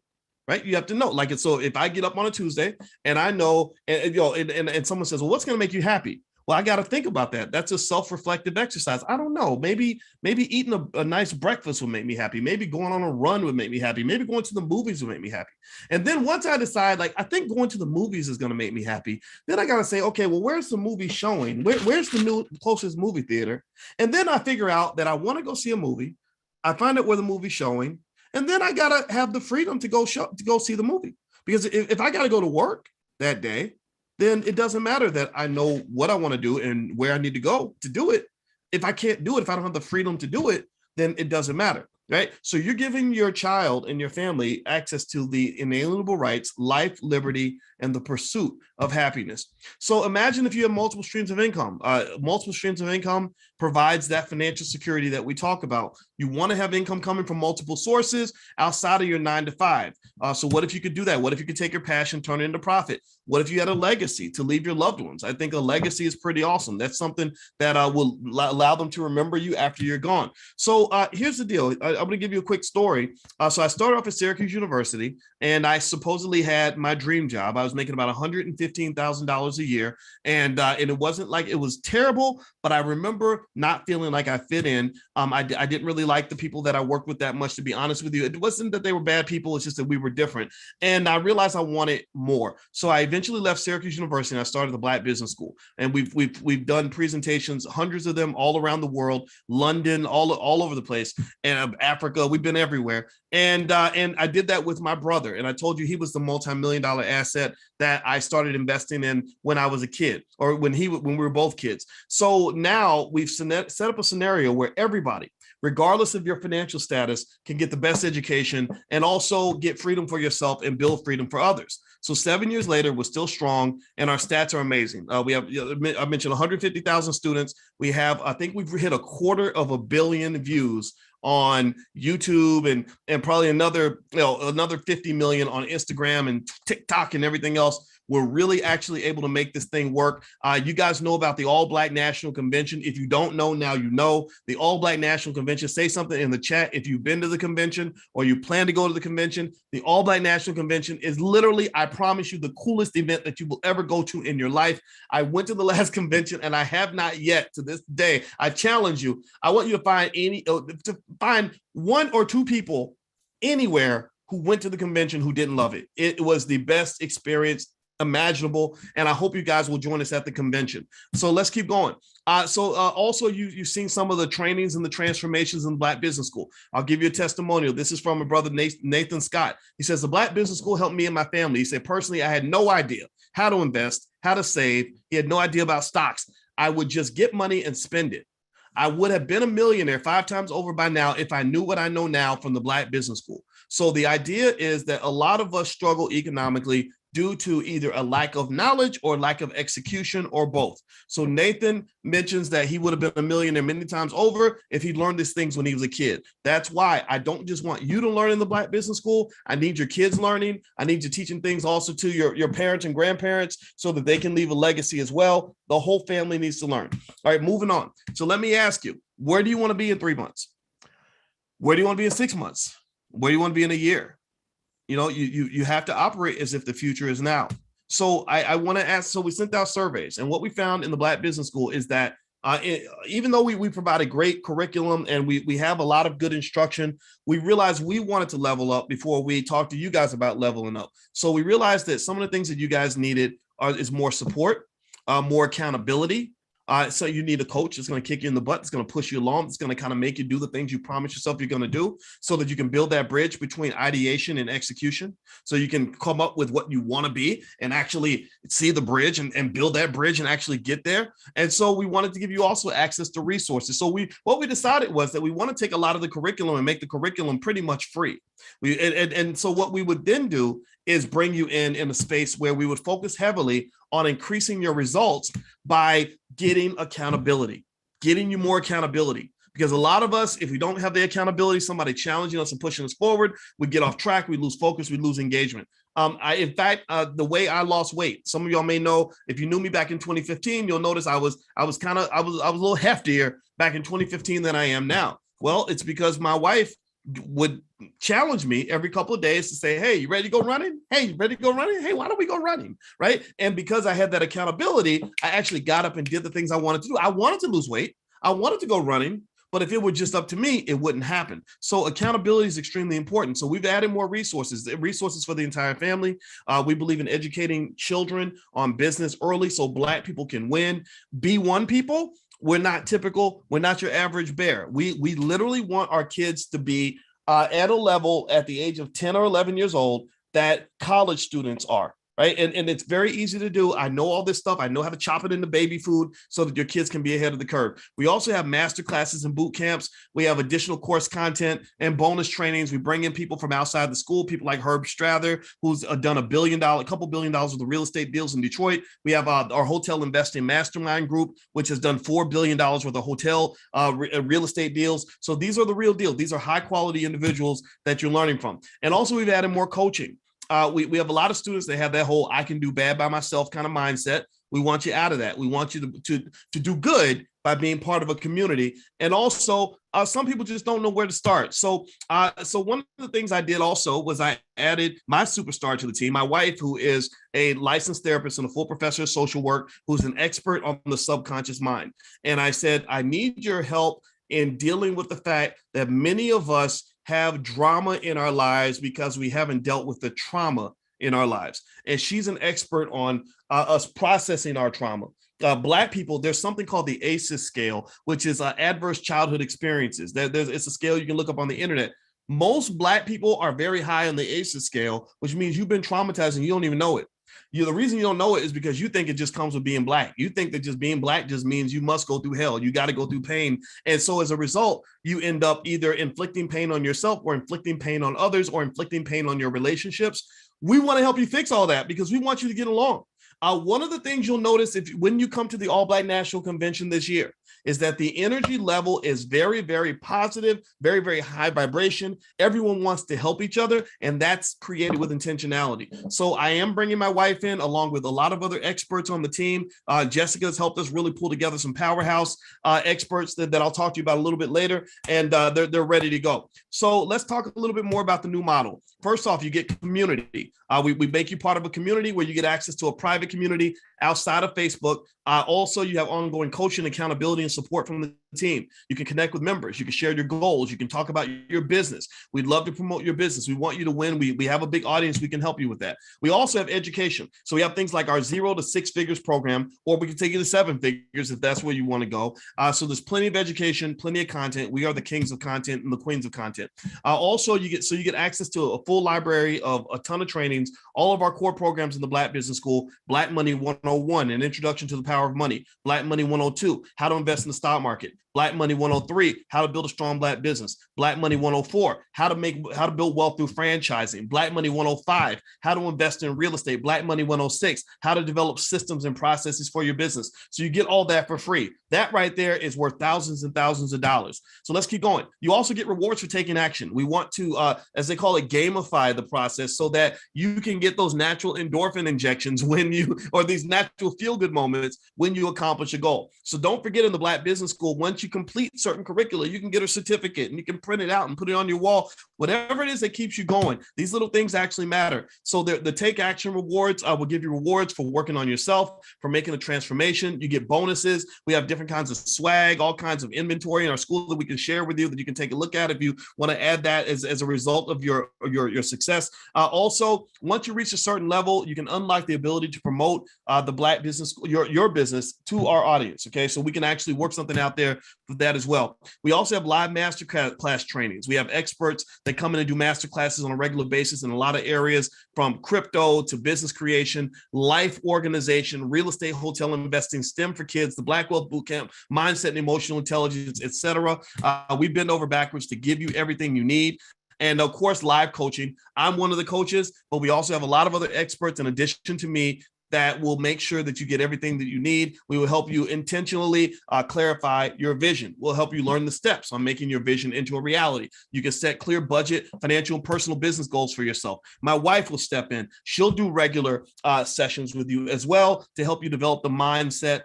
Right? You have to know, like, so if I get up on a Tuesday and I know, and someone says, well, what's going to make you happy? Well, I got to think about that. That's a self-reflective exercise. I don't know. Maybe eating a nice breakfast would make me happy. Maybe going on a run would make me happy. Maybe going to the movies would make me happy. And then once I decide, like, I think going to the movies is going to make me happy, then I got to say, okay, well, where's the movie showing? Where's the closest movie theater? And then I figure out that I want to go see a movie. I find out where the movie's showing. And then I got to have the freedom to go see the movie. Because if I got to go to work that day, then it doesn't matter that I know what I want to do and where I need to go to do it. If I can't do it, if I don't have the freedom to do it, then it doesn't matter, right? So you're giving your child and your family access to the inalienable rights, life, liberty, and the pursuit of happiness. So imagine if you have multiple streams of income. Multiple streams of income provides that financial security that we talk about. You want to have income coming from multiple sources outside of your 9 to 5. So what if you could do that? What if you could take your passion, turn it into profit? What if you had a legacy to leave your loved ones? I think a legacy is pretty awesome. That's something that will allow them to remember you after you're gone. So here's the deal. I'm going to give you a quick story. So I started off at Syracuse University, and I supposedly had my dream job. I was making about $115,000 a year, and it wasn't like it was terrible, but I remember not feeling like I fit in. I didn't really like the people that I worked with that much, to be honest with you. It wasn't that they were bad people. It's just that we were different. And I realized I wanted more. So I eventually left Syracuse University and I started the Black Business School. And we've done presentations, hundreds of them all around the world, London, all over the place, and Africa. We've been everywhere. And I did that with my brother. And I told you he was the multi-million-dollar asset that I started investing in when I was a kid, or when we were both kids. So now we've set up a scenario where everybody, regardless of your financial status, can get the best education and also get freedom for yourself and build freedom for others. So 7 years later, we're still strong, and our stats are amazing. We have, I mentioned 150,000 students. I think we've hit 250 million views on YouTube, and probably another 50 million on Instagram and TikTok and everything else. We're really actually able to make this thing work. You guys know about the All Black National Convention. If you don't know now, you know. The All Black National Convention. Say something in the chat if you've been to the convention or you plan to go to the convention. The All Black National Convention is literally, I promise you, the coolest event that you will ever go to in your life. I went to the last convention and I have not yet to this day. I challenge you. I want you to find one or two people anywhere who went to the convention who didn't love it. It was the best experience imaginable, and I hope you guys will join us at the convention. So let's keep going. Also, you've seen some of the trainings and the transformations in the Black Business School. I'll give you a testimonial. This is from my brother Nathan Scott. He says, the Black Business School helped me and my family. He said, personally, I had no idea how to invest, how to save. He had no idea about stocks. I would just get money and spend it. I would have been a millionaire 5 times over by now if I knew what I know now from the Black Business School. So the idea is that a lot of us struggle economically due to either a lack of knowledge or lack of execution, or both. So Nathan mentions that he would have been a millionaire many times over if he'd learned these things when he was a kid. That's why I don't just want you to learn in the Black Business School. I need your kids learning. I need you teaching things also to your parents and grandparents so that they can leave a legacy as well. The whole family needs to learn. All right, moving on. So let me ask you, where do you want to be in 3 months? Where do you want to be in 6 months? Where do you want to be in a year? You know, you have to operate as if the future is now. So I want to ask, so we sent out surveys, and what we found in the Black Business School is that even though we provide a great curriculum and we have a lot of good instruction, we realized we wanted to level up before we talked to you guys about leveling up. So we realized that some of the things that you guys needed is more support, more accountability. So you need a coach that's going to kick you in the butt. It's going to push you along. It's going to kind of make you do the things you promise yourself you're going to do so that you can build that bridge between ideation and execution. So you can come up with what you want to be and actually see the bridge and build that bridge and actually get there. And so we wanted to give you also access to resources. So what we decided was that we want to take a lot of the curriculum and make the curriculum pretty much free. So what we would then do is bring you in a space where we would focus heavily on increasing your results by getting accountability, getting you more accountability. because a lot of us, if we don't have the accountability, somebody challenging us and pushing us forward, we get off track, we lose focus, we lose engagement. In fact, the way I lost weight, some of y'all may know, if you knew me back in 2015, you'll notice I was a little heftier back in 2015 than I am now. Well, it's because my wife would challenge me every couple of days to say, hey, you ready to go running? Hey, you ready to go running? Hey, why don't we go running? Right. And because I had that accountability, I actually got up and did the things I wanted to do. I wanted to lose weight. I wanted to go running. But if it were just up to me, it wouldn't happen. So accountability is extremely important. So we've added more resources for the entire family. We believe in educating children on business early so Black people can win. B1 people, we're not typical. We're not your average bear. We literally want our kids to be at a level at the age of 10 or 11 years old that college students are. Right. And it's very easy to do. I know all this stuff. I know how to chop it into baby food so that your kids can be ahead of the curve. We also have master classes and boot camps. We have additional course content and bonus trainings. We bring in people from outside the school, people like Herb Strather, who's done a couple $1 billion worth of real estate deals in Detroit. We have our hotel investing mastermind group, which has done $4 billion worth of hotel real estate deals. So these are the real deal. These are high quality individuals that you're learning from. And also we've added more coaching. We have a lot of students that have that whole I can do bad by myself kind of mindset. We want you out of that. We want you to do good by being part of a community. And also, some people just don't know where to start. So one of the things I did also was I added my superstar to the team, my wife, who is a licensed therapist and a full professor of social work, who's an expert on the subconscious mind. And I said, I need your help in dealing with the fact that many of us have drama in our lives because we haven't dealt with the trauma in our lives. And she's an expert on us processing our trauma. Black people, there's something called the ACEs scale, which is adverse childhood experiences. It's a scale you can look up on the internet. Most Black people are very high on the ACEs scale, which means you've been traumatized and you don't even know it. The reason you don't know it is because you think it just comes with being Black. You think that just being Black just means you must go through hell. You got to go through pain. And so as a result, you end up either inflicting pain on yourself or inflicting pain on others or inflicting pain on your relationships. We want to help you fix all that because we want you to get along. One of the things you'll notice when you come to the All Black National Convention this year is that the energy level is very, very positive, very, very high vibration. Everyone wants to help each other, and that's created with intentionality. So I am bringing my wife in along with a lot of other experts on the team. Jessica's helped us really pull together some powerhouse experts that I'll talk to you about a little bit later, and they're ready to go. So let's talk a little bit more about the new model. First off, you get community. We make you part of a community where you get access to a private community outside of Facebook. Also, you have ongoing coaching, accountability, and support from the team. You can connect with members. You can share your goals. You can talk about your business. We'd love to promote your business. We want you to win. We have a big audience. We can help you with that. We also have education. So we have things like our 0 to 6 figures program, or we can take you to 7 figures if that's where you want to go. So there's plenty of education, plenty of content. We are the kings of content and the queens of content. Also, you get access to a full library of a ton of trainings, all of our core programs in the Black Business School. Black Money 101, an introduction to the power of money. Black Money 102, how to invest in the stock market. Black Money 103, how to build a strong Black business. Black Money 104, how to build wealth through franchising. Black Money 105, how to invest in real estate. Black Money 106, how to develop systems and processes for your business. So you get all that for free. That right there is worth thousands and thousands of dollars. So let's keep going. You also get rewards for taking action. We want to, as they call it, gamify the process so that you can get those natural endorphin injections or these natural feel-good moments when you accomplish a goal. So don't forget, in the Black Business School, once you complete certain curricula, you can get a certificate and you can print it out and put it on your wall. Whatever it is that keeps you going, these little things actually matter. So the take action rewards will give you rewards for working on yourself, for making a transformation. You get bonuses. We have different kinds of swag, all kinds of inventory in our school that we can share with you that you can take a look at if you want to add that as a result of your success. Also, once you reach a certain level, you can unlock the ability to promote the Black Business School, your business, to our audience. Okay, so we can actually work something out there for that as well. We also have live master class trainings. We have experts that come in and do master classes on a regular basis in a lot of areas, from crypto to business creation, life organization, real estate, hotel investing, STEM for kids, the Black Wealth Bootcamp, mindset and emotional intelligence, etc. We bend over backwards to give you everything you need. And of course, live coaching. I'm one of the coaches, but we also have a lot of other experts in addition to me that will make sure that you get everything that you need. We will help you intentionally clarify your vision. We'll help you learn the steps on making your vision into a reality. You can set clear budget, financial, and personal business goals for yourself. My wife will step in. She'll do regular sessions with you as well to help you develop the mindset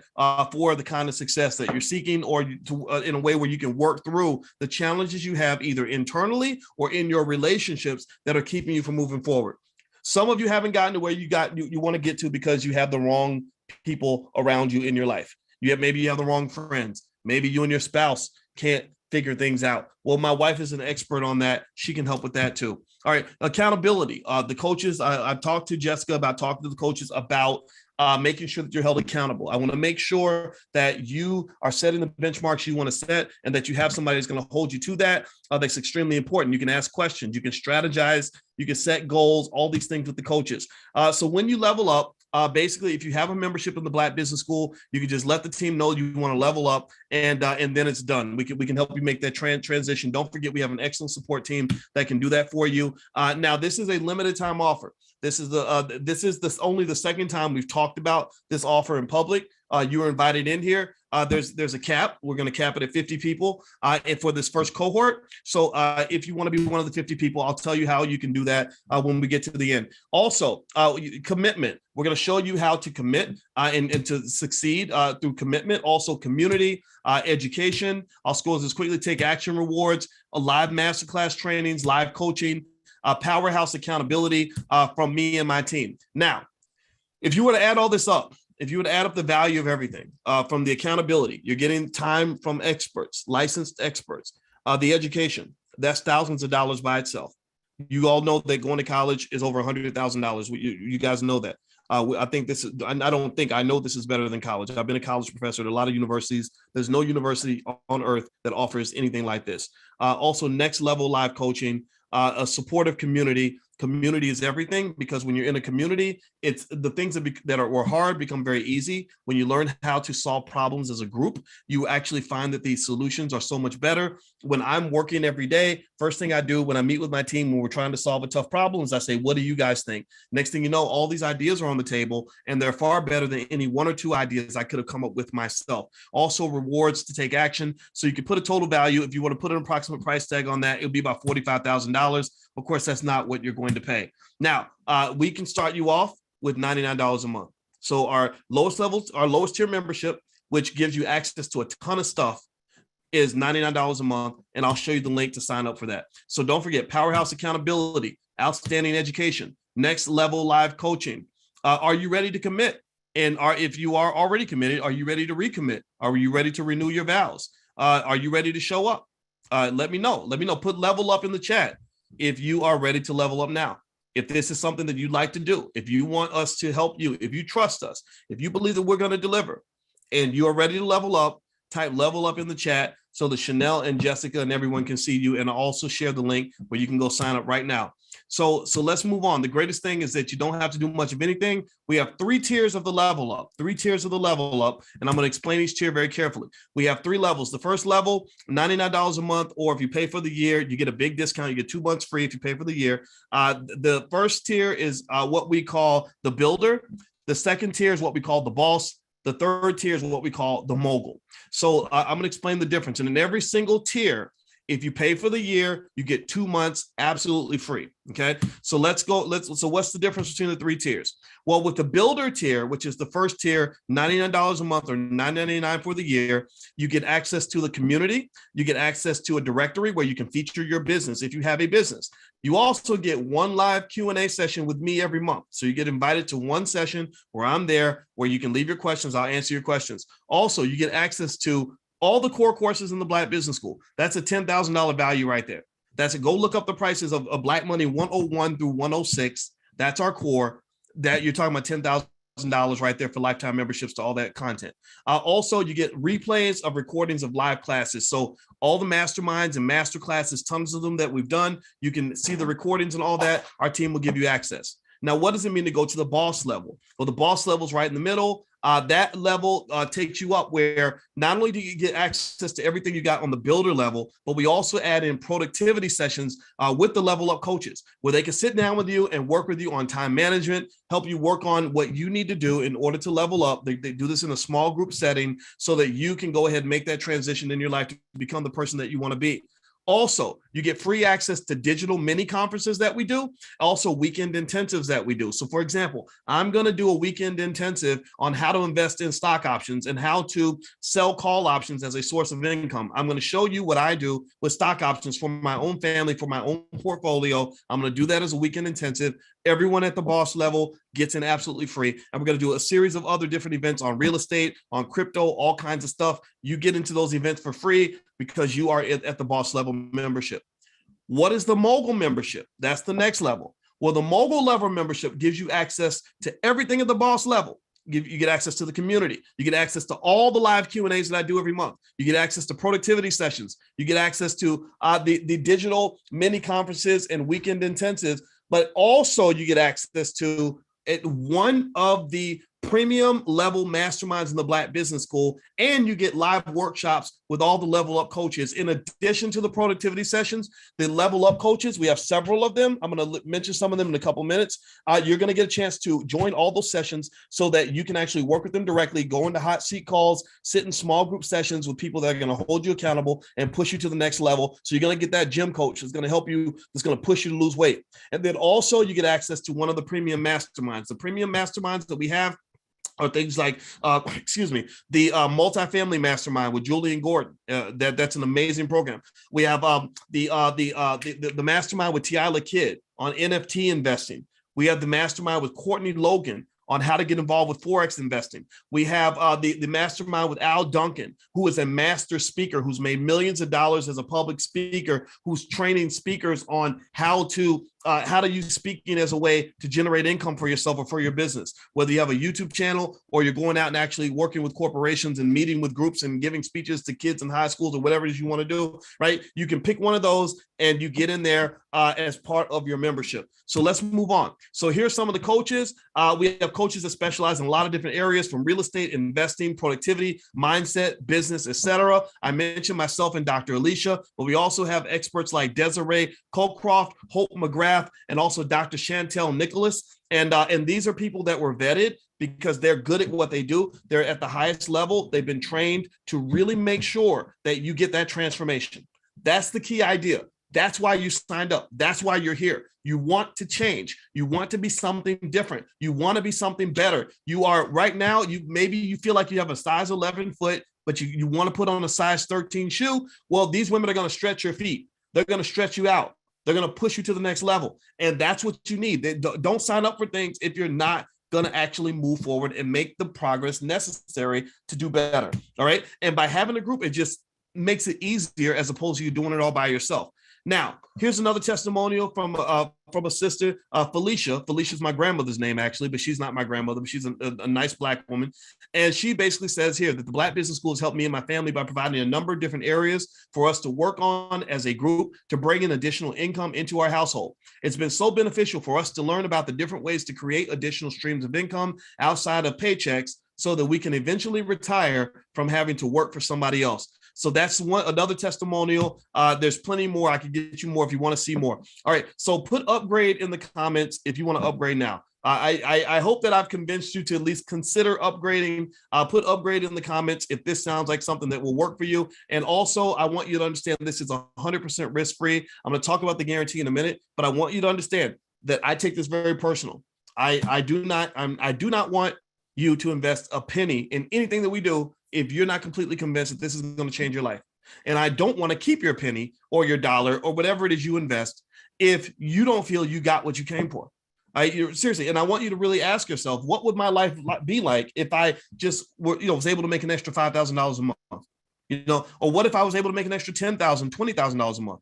for the kind of success that you're seeking, or in a way where you can work through the challenges you have either internally or in your relationships that are keeping you from moving forward. Some of you haven't gotten to where you want to get to because you have the wrong people around you in your life. Maybe you have the wrong friends. Maybe you and your spouse can't figure things out. Well, my wife is an expert on that. She can help with that too. All right, accountability. The coaches, I've talked to Jessica about talking to the coaches about making sure that you're held accountable. I want to make sure that you are setting the benchmarks you want to set and that you have somebody that's going to hold you to that. That's extremely important. You can ask questions, you can strategize, you can set goals, all these things with the coaches. So when you level up, basically, if you have a membership in the Black Business School, you can just let the team know you want to level up, and then it's done. We can help you make that transition. Don't forget, we have an excellent support team that can do that for you. Now, this is a limited time offer. This is only the second time we've talked about this offer in public. You are invited in here. There's a cap. We're going to cap it at 50 people and for this first cohort. So if you want to be one of the 50 people, I'll tell you how you can do that when we get to the end. Also, commitment. We're going to show you how to commit and to succeed through commitment. Also, community, education. Our schools is quickly take action rewards, live masterclass trainings, live coaching, powerhouse accountability from me and my team. Now, if you were to add all this up, if you would add up the value of everything from the accountability, you're getting time from experts, licensed experts, the education, that's thousands of dollars by itself. You all know that going to college is over $100,000. You guys know that. I know this is better than college. I've been a college professor at a lot of universities. There's no university on earth that offers anything like this. Also, next level live coaching, a supportive community. Community is everything, because when you're in a community, it's the things that were hard become very easy. When you learn how to solve problems as a group, you actually find that these solutions are so much better. When I'm working every day, first thing I do when I meet with my team, when we're trying to solve a tough problem, is I say, what do you guys think? Next thing you know, all these ideas are on the table, and they're far better than any one or two ideas I could have come up with myself. Also, rewards to take action. So you can put a total value. If you want to put an approximate price tag on that, it would be about $45,000. Of course, that's not what you're going to pay. Now, we can start you off with $99 a month. So our lowest tier membership, which gives you access to a ton of stuff, is $99 a month. And I'll show you the link to sign up for that. So don't forget, powerhouse accountability, outstanding education, next level live coaching. Are you ready to commit? And if you are already committed, are you ready to recommit? Are you ready to renew your vows? Are you ready to show up? Let me know. Put level up in the chat if you are ready to level up now. If this is something that you'd like to do, if you want us to help you, if you trust us, if you believe that we're going to deliver and you are ready to level up, type level up in the chat so that Chanel and Jessica and everyone can see you, and I'll also share the link where you can go sign up right now. So let's move on. The greatest thing is that you don't have to do much of anything. We have 3 tiers of the level up, and I'm going to explain each tier very carefully. We have 3 levels. The first level, $99 a month, or if you pay for the year, you get a big discount. You get 2 months free if you pay for the year. The first tier is what we call the builder. The second tier is what we call the boss. The third tier is what we call the mogul. So I'm going to explain the difference. And in every single tier, if you pay for the year, you get 2 months absolutely free. Okay. So so what's the difference between the 3 tiers? Well, with the builder tier, which is the first tier, $99 a month or $9.99 for the year, you get access to the community. You get access to a directory where you can feature your business if you have a business. You also get 1 live Q&A session with me every month. So you get invited to 1 session where I'm there, where you can leave your questions. I'll answer your questions. Also, you get access to all the core courses in the Black Business School. That's a $10,000 value right there. That's it. Go look up the prices of Black Money 101 through 106. That's our core. That you're talking about $10,000 right there for lifetime memberships to all that content. Also, you get replays of recordings of live classes. So all the masterminds and master classes, tons of them that we've done, you can see the recordings and all that. Our team will give you access. Now, what does it mean to go to the boss level? Well, the boss level is right in the middle. That level takes you up where not only do you get access to everything you got on the builder level, but we also add in productivity sessions with the level up coaches where they can sit down with you and work with you on time management, help you work on what you need to do in order to level up. They do this in a small group setting so that you can go ahead and make that transition in your life to become the person that you want to be. Also, you get free access to digital mini conferences that we do, also weekend intensives that we do. So for example, I'm going to do a weekend intensive on how to invest in stock options and how to sell call options as a source of income. I'm going to show you what I do with stock options for my own family, for my own portfolio. I'm going to do that as a weekend intensive. Everyone at the boss level gets in absolutely free. And we're going to do a series of other different events on real estate, on crypto, all kinds of stuff. You get into those events for free because you are at the boss level membership. What is the mogul membership? That's the next level. Well, the mogul level membership gives you access to everything at the boss level. You get access to the community. You get access to all the live Q&As that I do every month. You get access to productivity sessions. You get access to the digital mini conferences and weekend intensives, but also you get access to one of the premium level masterminds in the Black Business School, and you get live workshops with all the level up coaches. In addition to the productivity sessions, the level up coaches, we have several of them. I'm going to mention some of them in a couple minutes. You're going to get a chance to join all those sessions so that you can actually work with them directly, go into hot seat calls, sit in small group sessions with people that are going to hold you accountable and push you to the next level. So you're going to get that gym coach that's going to help you, that's going to push you to lose weight. And then also you get access to one of the premium masterminds. The premium masterminds that we have are things like, the multifamily mastermind with Julian Gordon. That's an amazing program. We have the mastermind with Tiala Kidd on NFT investing. We have the mastermind with Courtney Logan on how to get involved with Forex investing. We have the mastermind with Al Duncan, who is a master speaker, who's made millions of dollars as a public speaker, who's training speakers on how to use speaking as a way to generate income for yourself or for your business. Whether you have a YouTube channel or you're going out and actually working with corporations and meeting with groups and giving speeches to kids in high schools or whatever it is you want to do, right? You can pick one of those and you get in there as part of your membership. So let's move on. So here's some of the coaches. We have coaches that specialize in a lot of different areas, from real estate, investing, productivity, mindset, business, etc. I mentioned myself and Dr. Alicia, but we also have experts like Desiree Colcroft, Hope McGrath, and also Dr. Chantel Nicholas. And these are people that were vetted because they're good at what they do. They're at the highest level. They've been trained to really make sure that you get that transformation. That's the key idea. That's why you signed up. That's why you're here. You want to change. You want to be something different. You want to be something better. You are right now, you feel like you have a size 11 foot, but you want to put on a size 13 shoe. Well, these women are going to stretch your feet. They're going to stretch you out. They're going to push you to the next level. And that's what you need. Don't sign up for things if you're not going to actually move forward and make the progress necessary to do better. All right. And by having a group, it just makes it easier as opposed to you doing it all by yourself. Now, here's another testimonial from a sister, Felicia. Felicia's my grandmother's name, actually, but she's not my grandmother, but she's a nice Black woman. And she basically says here that the Black Business School has helped me and my family by providing a number of different areas for us to work on as a group to bring in additional income into our household. It's been so beneficial for us to learn about the different ways to create additional streams of income outside of paychecks so that we can eventually retire from having to work for somebody else. So that's another testimonial. There's plenty more. I can get you more if you want to see more. All right. So put upgrade in the comments if you want to upgrade now. I hope that I've convinced you to at least consider upgrading. Put upgrade in the comments if this sounds like something that will work for you. And also, I want you to understand this is 100% risk-free. I'm going to talk about the guarantee in a minute, but I want you to understand that I take this very personal. I do not want you to invest a penny in anything that we do if you're not completely convinced that this is going to change your life. And I don't want to keep your penny or your dollar or whatever it is you invest if you don't feel you got what you came for. Seriously, and I want you to really ask yourself, what would my life be like if I just was able to make an extra $5,000 a month? Or what if I was able to make an extra $10,000, $20,000 a month?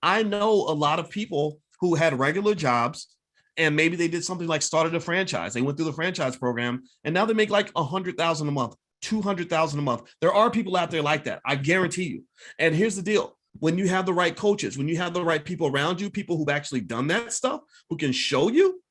I know a lot of people who had regular jobs, and maybe they did something like started a franchise. They went through the franchise program, and now they make like $100,000 a month, $200,000 a month. There are people out there like that. I guarantee you. And here's the deal. When you have the right coaches, when you have the right people around you, people who've actually done that stuff, who can show you,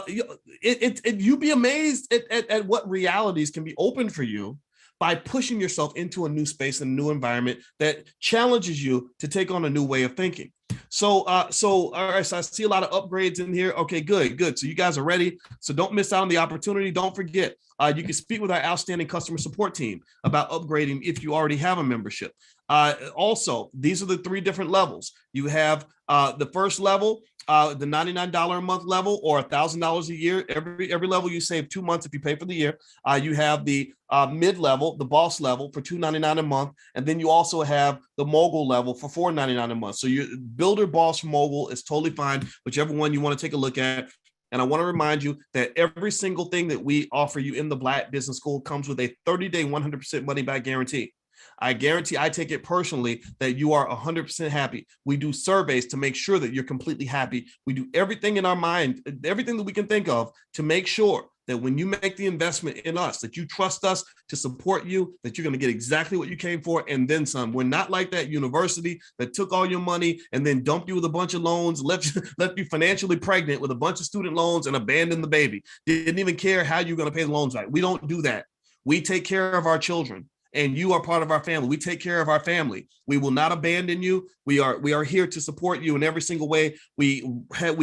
You'd be amazed at what realities can be open for you by pushing yourself into a new space and a new environment that challenges you to take on a new way of thinking. So all right, so I see a lot of upgrades in here. Okay, good. So you guys are ready. So don't miss out on the opportunity. Don't forget, you can speak with our outstanding customer support team about upgrading if you already have a membership. Also, these are the 3 different levels. You have the first level, the $99 a month level, or $1,000 a year. Every level you save 2 months if you pay for the year. You have the mid level, the boss level for $299 a month, and then you also have the mogul level for $499 a month. So your builder, boss, mogul is totally fine, whichever one you want to take a look at. And I want to remind you that every single thing that we offer you in the Black Business School comes with a 30-day 100% money back guarantee. I guarantee, I take it personally, that you are 100% happy. We do surveys to make sure that you're completely happy. We do everything in our mind, everything that we can think of to make sure that when you make the investment in us, that you trust us to support you, that you're going to get exactly what you came for and then some. We're not like that university that took all your money and then dumped you with a bunch of loans, left you financially pregnant with a bunch of student loans and abandoned the baby. Didn't even care how you're going to pay the loans back. We don't do that. We take care of our children. And you are part of our family. We take care of our family. We will not abandon you. We are here to support you in every single way. We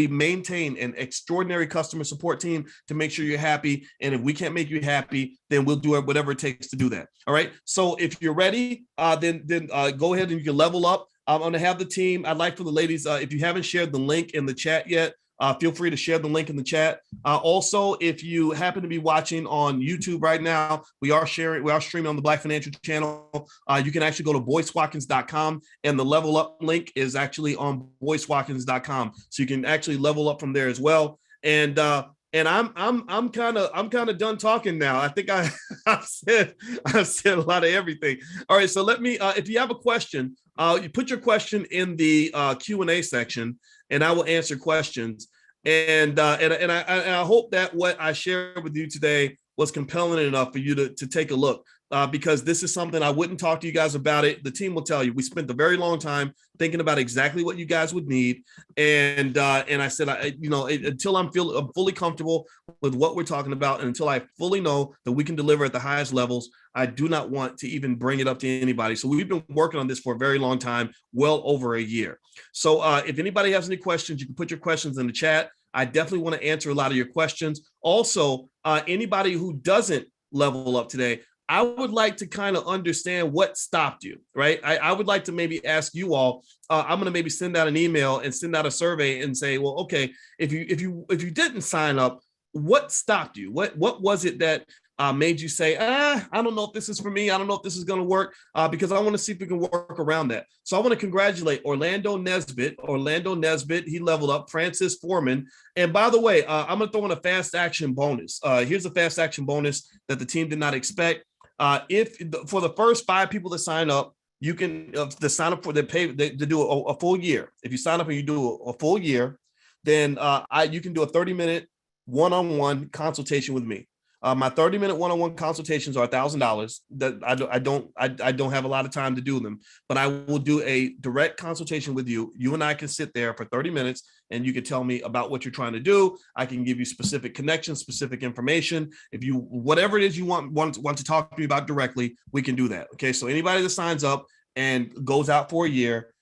maintain an extraordinary customer support team to make sure you're happy. And if we can't make you happy, then we'll do whatever it takes to do that. All right. So if you're ready, then go ahead and you can level up. I'm going to have the team. I'd like for the ladies, if you haven't shared the link in the chat yet, feel free to share the link in the chat. Also, if you happen to be watching on YouTube right now, we are streaming on the Black Financial Channel. You can actually go to boycewatkins.com, and the Level Up link is actually on boycewatkins.com. So you can actually level up from there as well. And I'm kind of done talking now. I think I've said a lot of everything. All right, so let me. If you have a question, you put your question in the Q&A section, and I will answer questions. And I hope that what I shared with you today was compelling enough for you to take a look, because this is something I wouldn't talk to you guys about it. The team will tell you. We spent a very long time thinking about exactly what you guys would need, and I said, until I'm fully comfortable with what we're talking about, and until I fully know that we can deliver at the highest levels, I do not want to even bring it up to anybody. So we've been working on this for a very long time, well over a year. So if anybody has any questions, you can put your questions in the chat. I definitely want to answer a lot of your questions. Also, anybody who doesn't level up today, I would like to kind of understand what stopped you, right? I would like to maybe ask you all. I'm going to maybe send out an email and send out a survey and say, well, okay, if you didn't sign up, what stopped you? What was it that made you say, I don't know if this is for me. I don't know if this is going to work, because I want to see if we can work around that. So I want to congratulate Orlando Nesbitt. He leveled up. Francis Foreman. And by the way, I'm going to throw in a fast action bonus. Here's a fast action bonus that the team did not expect. If for the first 5 people that sign up, you can sign up for they do a full year. If you sign up and you do a full year, then you can do a 30-minute one-on-one consultation with me. My 30-minute one-on-one consultations are $1,000. That I don't have a lot of time to do them, but I will do a direct consultation with you. You and I can sit there for 30 minutes, and you can tell me about what you're trying to do. I can give you specific connections, specific information. If you whatever it is you want to talk to me about directly, we can do that. Okay, so anybody that signs up and goes out for a year,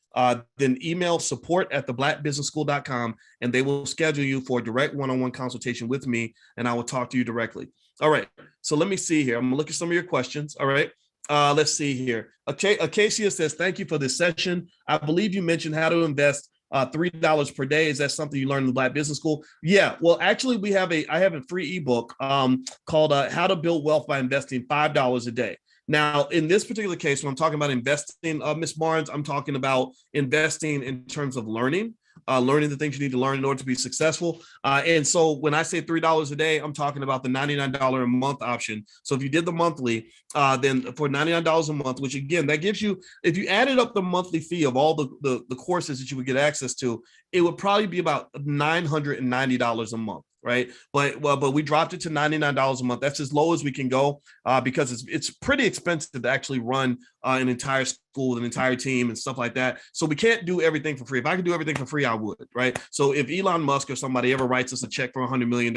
then email support@theblackbusinessschool.com, and they will schedule you for a direct one-on-one consultation with me, and I will talk to you directly. All right, so let me see here. I'm gonna look at some of your questions. All right, let's see here. Okay, Acacia says, thank you for this session. I believe you mentioned how to invest $3 per day. Is that something you learned in the Black Business School? Yeah, well, actually, I have a free ebook called How to Build Wealth by Investing $5 a Day. Now, in this particular case, when I'm talking about investing, Ms. Barnes, I'm talking about investing in terms of learning the things you need to learn in order to be successful. And so when I say $3 a day, I'm talking about the $99 a month option. So if you did the monthly, then for $99 a month, which again, that gives you, if you added up the monthly fee of all the courses that you would get access to, it would probably be about $990 a month. Right. But we dropped it to $99 a month. That's as low as we can go because it's pretty expensive to actually run an entire school with an entire team and stuff like that. So we can't do everything for free. If I could do everything for free, I would, right? So if Elon Musk or somebody ever writes us a check for $100 million,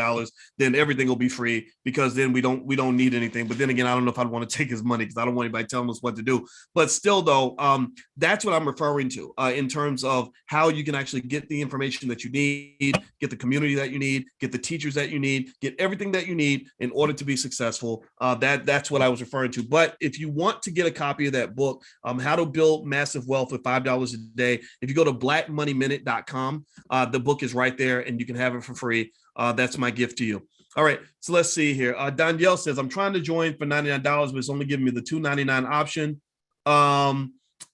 then everything will be free, because then we don't need anything. But then again, I don't know if I'd want to take his money, because I don't want anybody telling us what to do. But still, though, that's what I'm referring to in terms of how you can actually get the information that you need, get the community that you need, get the teachers that you need, get everything that you need in order to be successful. That's what I was referring to. But if you want to get a copy of that book, How to Build Massive Wealth with $5 a Day, if you go to blackmoneyminute.com, the book is right there and you can have it for free. That's my gift to you. All right, so let's see here. Danielle says, I'm trying to join for $99, but it's only giving me the $2.99 option.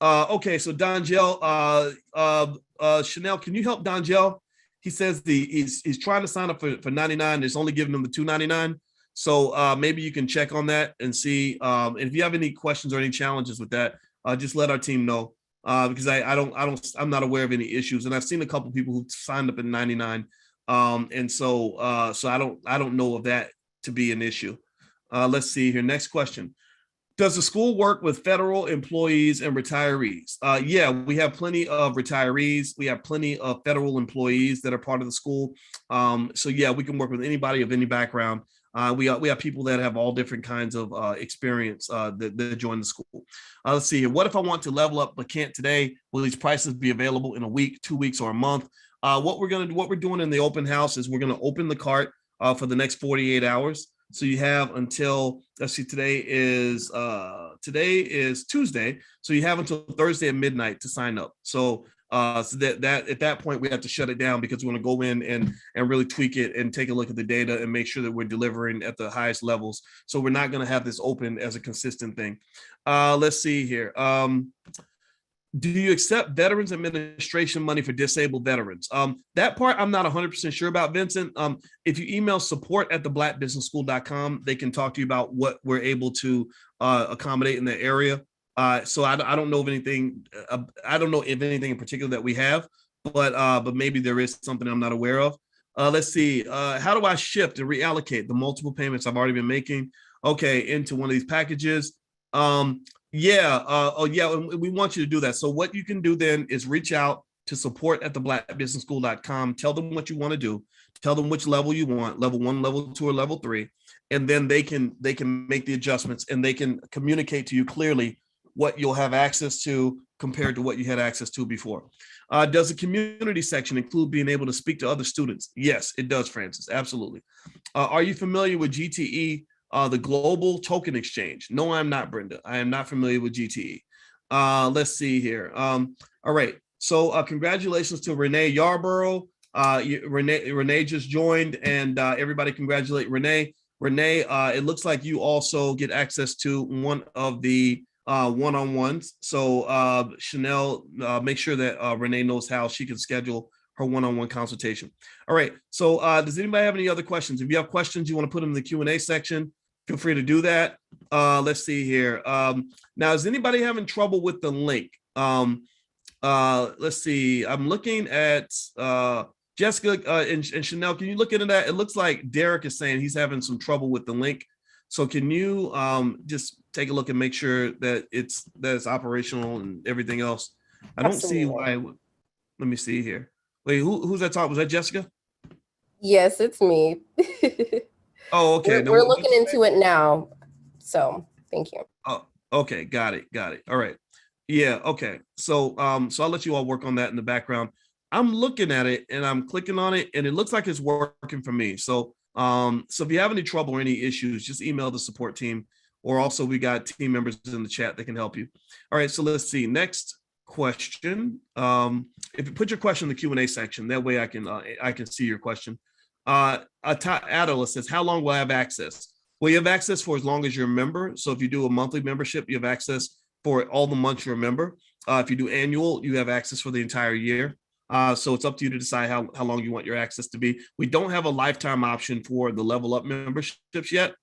Okay, so Danielle, Chanel, can you help Danielle? He says he's trying to sign up for 99. It's only giving him the $2.99. So maybe you can check on that and see. And if you have any questions or any challenges with that, just let our team know, because I'm not aware of any issues. And I've seen a couple of people who signed up at 99. And so I don't know of that to be an issue. Let's see here. Next question. Does the school work with federal employees and retirees? Yeah, we have plenty of retirees. We have plenty of federal employees that are part of the school. So yeah, we can work with anybody of any background. We have people that have all different kinds of experience that join the school. Let's see here. What if I want to level up but can't today? Will these prices be available in a week, 2 weeks, or a month? What we're doing in the open house is we're going to open the cart for the next 48 hours. So you have until, let's see, today is Tuesday. So you have until Thursday at midnight to sign up. So that at that point we have to shut it down, because we want to go in and really tweak it and take a look at the data and make sure that we're delivering at the highest levels. So we're not going to have this open as a consistent thing. Let's see here. Do you accept Veterans Administration money for disabled veterans? That part I'm not 100% sure about, Vincent. If you email support@theblackbusinessschool.com, they can talk to you about what we're able to accommodate in that area. So I don't know of anything. I don't know if anything in particular that we have, but maybe there is something I'm not aware of. Let's see. How do I shift and reallocate the multiple payments I've already been making, into one of these packages? Yeah. We want you to do that. So what you can do then is reach out to support@theblackbusinessschool.com. Tell them what you want to do. Tell them which level you want, level 1, level 2, or level 3. And then they can make the adjustments, and they can communicate to you clearly what you'll have access to compared to what you had access to before. Does the community section include being able to speak to other students? Yes, it does, Francis. Absolutely. Are you familiar with GTE? The Global Token Exchange? No, I'm not, Brenda. I am not familiar with GTE. Let's see here. All right. So congratulations to Renee Yarborough. Renee just joined, and everybody congratulate Renee. Renee, it looks like you also get access to one of the one-on-ones. So Chanel, make sure that Renee knows how she can schedule her one-on-one consultation. All right. So does anybody have any other questions? If you have questions, you want to put them in the Q&A section, feel free to do that. Let's see here. Now, is anybody having trouble with the link? Let's see. I'm looking at Jessica and Chanel. Can you look into that? It looks like Derek is saying he's having some trouble with the link. So can you just take a look and make sure that it's operational and everything else? I don't see why. Let me see here. Wait, who's that talking? Was that Jessica? Yes, it's me. Oh, okay. We're looking into it now. So thank you. Oh, okay. Got it. All right. Yeah. Okay. So so I'll let you all work on that in the background. I'm looking at it and I'm clicking on it, and it looks like it's working for me. So so if you have any trouble or any issues, just email the support team, or also we got team members in the chat that can help you. All right. So let's see. Next question. If you put your question in the Q&A section, that way I can see your question. Adela says, how long will I have access? Well, you have access for as long as you're a member. So if you do a monthly membership, you have access for all the months you're a member. If you do annual, you have access for the entire year. So it's up to you to decide how long you want your access to be. We don't have a lifetime option for the Level Up memberships yet.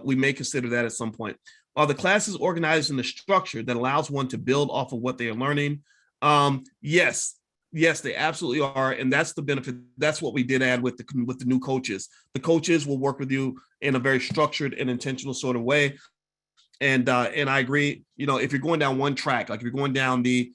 We may consider that at some point. Are the classes organized in a structure that allows one to build off of what they are learning? Yes, they absolutely are. And that's the benefit. That's what we did add with the new coaches. The coaches will work with you in a very structured and intentional sort of way. And I agree, if you're going down one track, like if you're going down the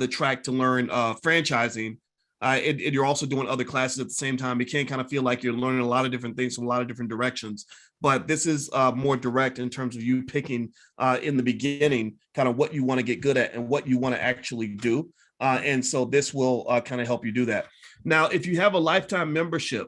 track to learn franchising, and you're also doing other classes at the same time, it can kind of feel like you're learning a lot of different things from a lot of different directions. But this is more direct in terms of you picking in the beginning kind of what you want to get good at and what you want to actually do. And so this will kind of help you do that. Now, if you have a lifetime membership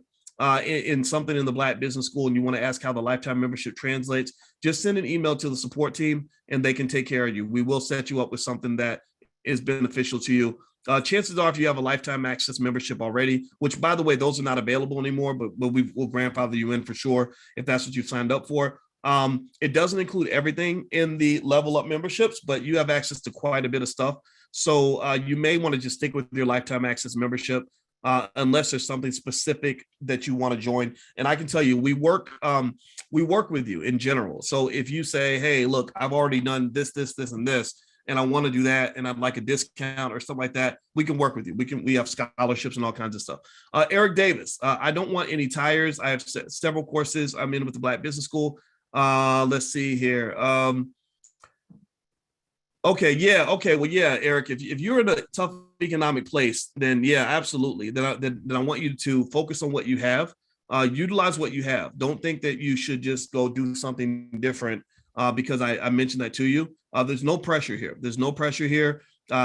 in something in the Black Business School and you want to ask how the lifetime membership translates, just send an email to the support team and they can take care of you. We will set you up with something that is beneficial to you. Chances are, if you have a lifetime access membership already, which, by the way, those are not available anymore, but we will grandfather you in for sure if that's what you signed up for. It doesn't include everything in the Level Up memberships, but you have access to quite a bit of stuff. So you may want to just stick with your lifetime access membership unless there's something specific that you want to join. And I can tell you, we work with you in general. So if you say, hey, look, I've already done this, and this, and I want to do that, and I'd like a discount or something like that, we can work with you. We have scholarships and all kinds of stuff. Eric Davis, I don't want any tires. I have several courses I'm in with the Black Business School. Let's see here. Okay, yeah, okay, well, yeah, Eric, if you're in a tough economic place, then yeah, absolutely. Then I want you to focus on what you have, utilize what you have. Don't think that you should just go do something different because I mentioned that to you. There's no pressure here. There's no pressure here.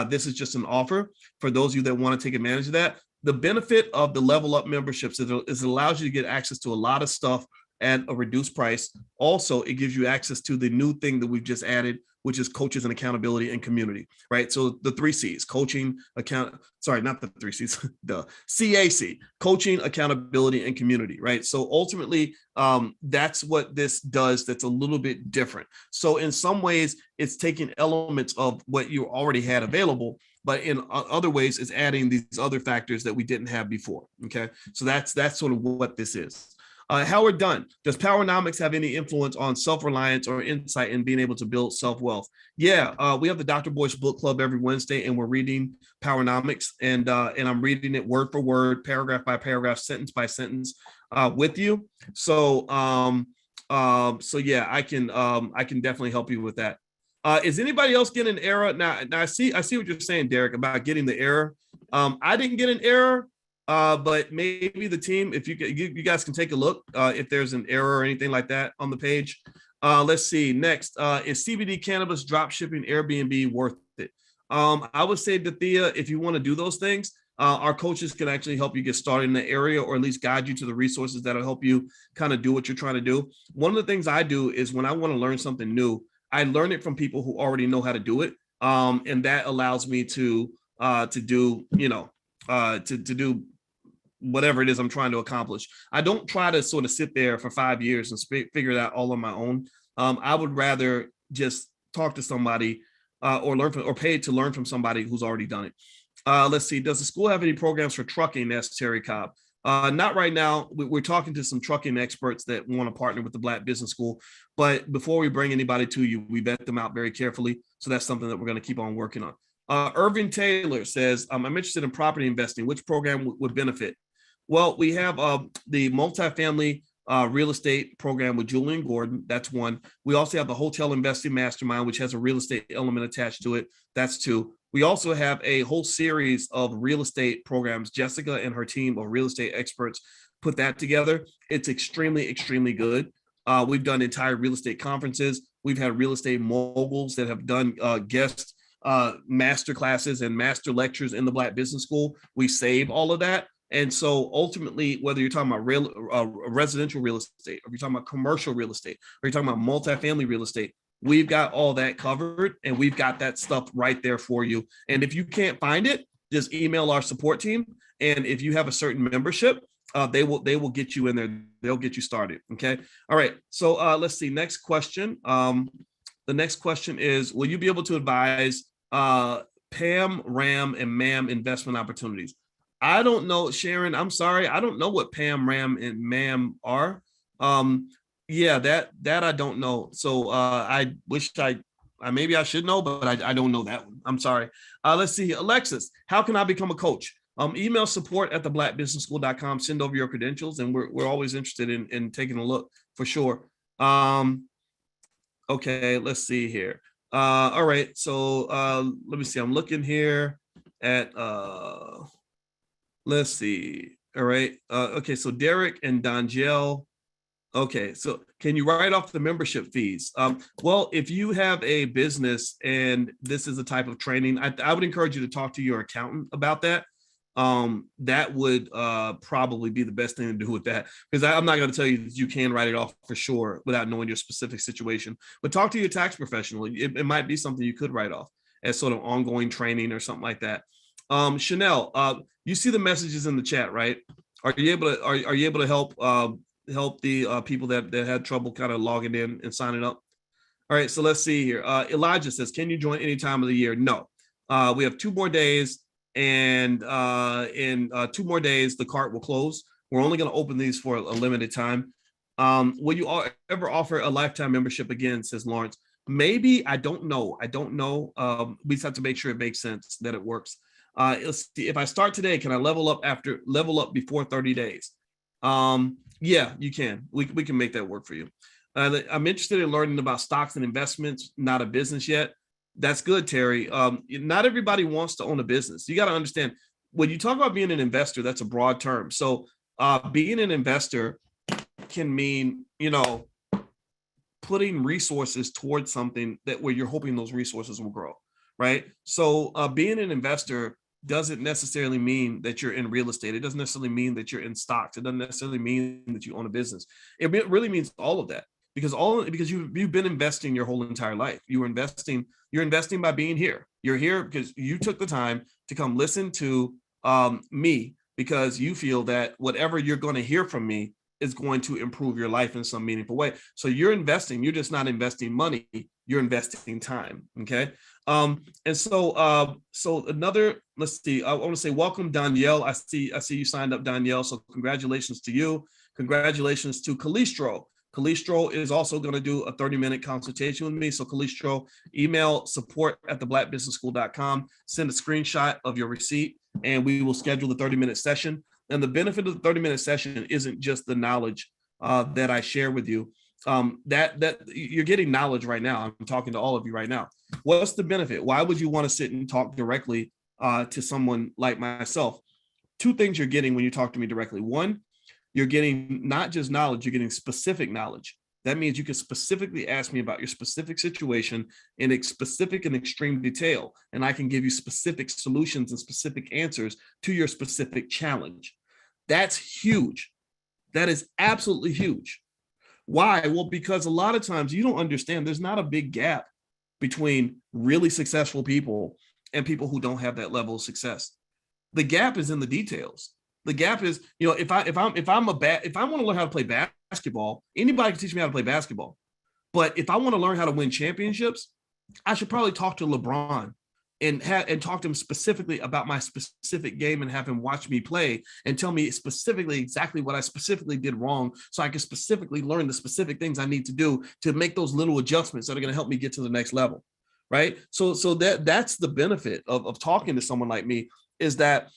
This is just an offer for those of you that want to take advantage of that. The benefit of the Level Up memberships is it allows you to get access to a lot of stuff at a reduced price. Also, it gives you access to the new thing that we've just added, which is coaches and accountability and community, right? So the 3 C's, coaching, not the 3 C's, the CAC, coaching, accountability, and community, right? So ultimately, that's what this does that's a little bit different. So in some ways, it's taking elements of what you already had available, but in other ways, it's adding these other factors that we didn't have before, okay? So that's sort of what this is. Howard Dunn, does Powernomics have any influence on self-reliance or insight in being able to build self-wealth? Yeah, we have the Dr. Boyce book club every Wednesday, and we're reading Powernomics, and I'm reading it word for word, paragraph by paragraph, sentence by sentence with you. So yeah, I can definitely help you with that. Is anybody else getting an error? Now I see what you're saying, Derek, about getting the error. I didn't get an error. But maybe the team, if you guys can take a look if there's an error or anything like that on the page. Let's see. Next, is CBD cannabis drop shipping Airbnb worth it? I would say, Dathea, if you want to do those things, our coaches can actually help you get started in the area, or at least guide you to the resources that'll help you kind of do what you're trying to do. One of the things I do is when I want to learn something new, I learn it from people who already know how to do it, and that allows me to do to do whatever it is I'm trying to accomplish. I don't try to sort of sit there for 5 years and figure it out all on my own. I would rather just talk to somebody or learn from, or pay to learn from somebody who's already done it. Let's see. Does the school have any programs for trucking? Asked Terry Cobb. Not right now. We're talking to some trucking experts that want to partner with the Black Business School. But before we bring anybody to you, we vet them out very carefully. So that's something that we're going to keep on working on. Irving Taylor says, I'm interested in property investing. Which program would benefit? Well, we have the multifamily real estate program with Julian Gordon. That's one. We also have the Hotel Investing Mastermind, which has a real estate element attached to it. That's two. We also have a whole series of real estate programs. Jessica and her team of real estate experts put that together. It's extremely, extremely good. We've done entire real estate conferences. We've had real estate moguls that have done guest master classes and master lectures in the Black Business School. We save all of that. And so ultimately, whether you're talking about residential real estate, or you're talking about commercial real estate, or you're talking about multifamily real estate, we've got all that covered, and we've got that stuff right there for you. And if you can't find it, just email our support team. And if you have a certain membership, they will get you in there. They'll get you started. Okay. All right. So let's see. Next question. The next question is, will you be able to advise PAM, RAM, and MAM investment opportunities? I don't know, Sharon. I'm sorry. I don't know what PAM, RAM, and MAM are. Yeah, that I don't know. So I wish maybe I should know, but I don't know that one. I'm sorry. Let's see. Alexis, how can I become a coach? Email support@theblackbusinessschool.com. Send over your credentials, and we're always interested in taking a look for sure. Okay, let's see here. All right, so let me see. I'm looking here at let's see. All right. Okay, so Derek and Donjel. Okay, so can you write off the membership fees? Well, if you have a business and this is a type of training, I would encourage you to talk to your accountant about that. That would probably be the best thing to do with that, because I'm not going to tell you that you can write it off for sure without knowing your specific situation. But talk to your tax professional. It might be something you could write off as sort of ongoing training or something like that. Chanel, you see the messages in the chat, right? Are you able to are you able to help the people that had trouble kind of logging in and signing up? All right, so let's see here. Elijah says, can you join any time of the year? No. We have 2 more days, and in 2 more days, the cart will close. We're only going to open these for a limited time. Will you ever offer a lifetime membership again, says Lawrence? Maybe. I don't know. We just have to make sure it makes sense, that it works. Let's see. If I start today, can I level up before 30 days? Yeah, you can. We can make that work for you. I'm interested in learning about stocks and investments, not a business yet. That's good, Terry. Not everybody wants to own a business. You got to understand, when you talk about being an investor, that's a broad term. So being an investor can mean, putting resources towards something where you're hoping those resources will grow, right? So being an investor doesn't necessarily mean that you're in real estate. It doesn't necessarily mean that you're in stocks. It doesn't necessarily mean that you own a business. It really means all of that, because you've been investing your whole entire life. You're investing by being here. You're here because you took the time to come listen to me, because you feel that whatever you're going to hear from me is going to improve your life in some meaningful way. So you're investing. You're just not investing money. You're investing time. Okay. And so another, let's see, I want to say welcome, Danielle. I see you signed up, Danielle. So congratulations to you. Congratulations to Calistro. Calistro is also going to do a 30-minute consultation with me. So Calistro, email support@theblackbusinessschool.com, send a screenshot of your receipt, and we will schedule the 30-minute session. And the benefit of the 30-minute session isn't just the knowledge that I share with you. That you're getting knowledge right now. I'm talking to all of you right now. What's the benefit? Why would you want to sit and talk directly to someone like myself? 2 things you're getting when you talk to me directly. 1, you're getting not just knowledge, you're getting specific knowledge. That means you can specifically ask me about your specific situation in a specific and extreme detail, and I can give you specific solutions and specific answers to your specific challenge. That's huge. That is absolutely huge. Why? Well, because a lot of times you don't understand, there's not a big gap between really successful people and people who don't have that level of success. The gap is in the details. The gap is, if I want to learn how to play basketball, anybody can teach me how to play basketball. But if I want to learn how to win championships, I should probably talk to LeBron and talk to him specifically about my specific game, and have him watch me play and tell me specifically exactly what I specifically did wrong, so I can specifically learn the specific things I need to do to make those little adjustments that are going to help me get to the next level. Right. So that's the benefit of talking to someone like me, is that,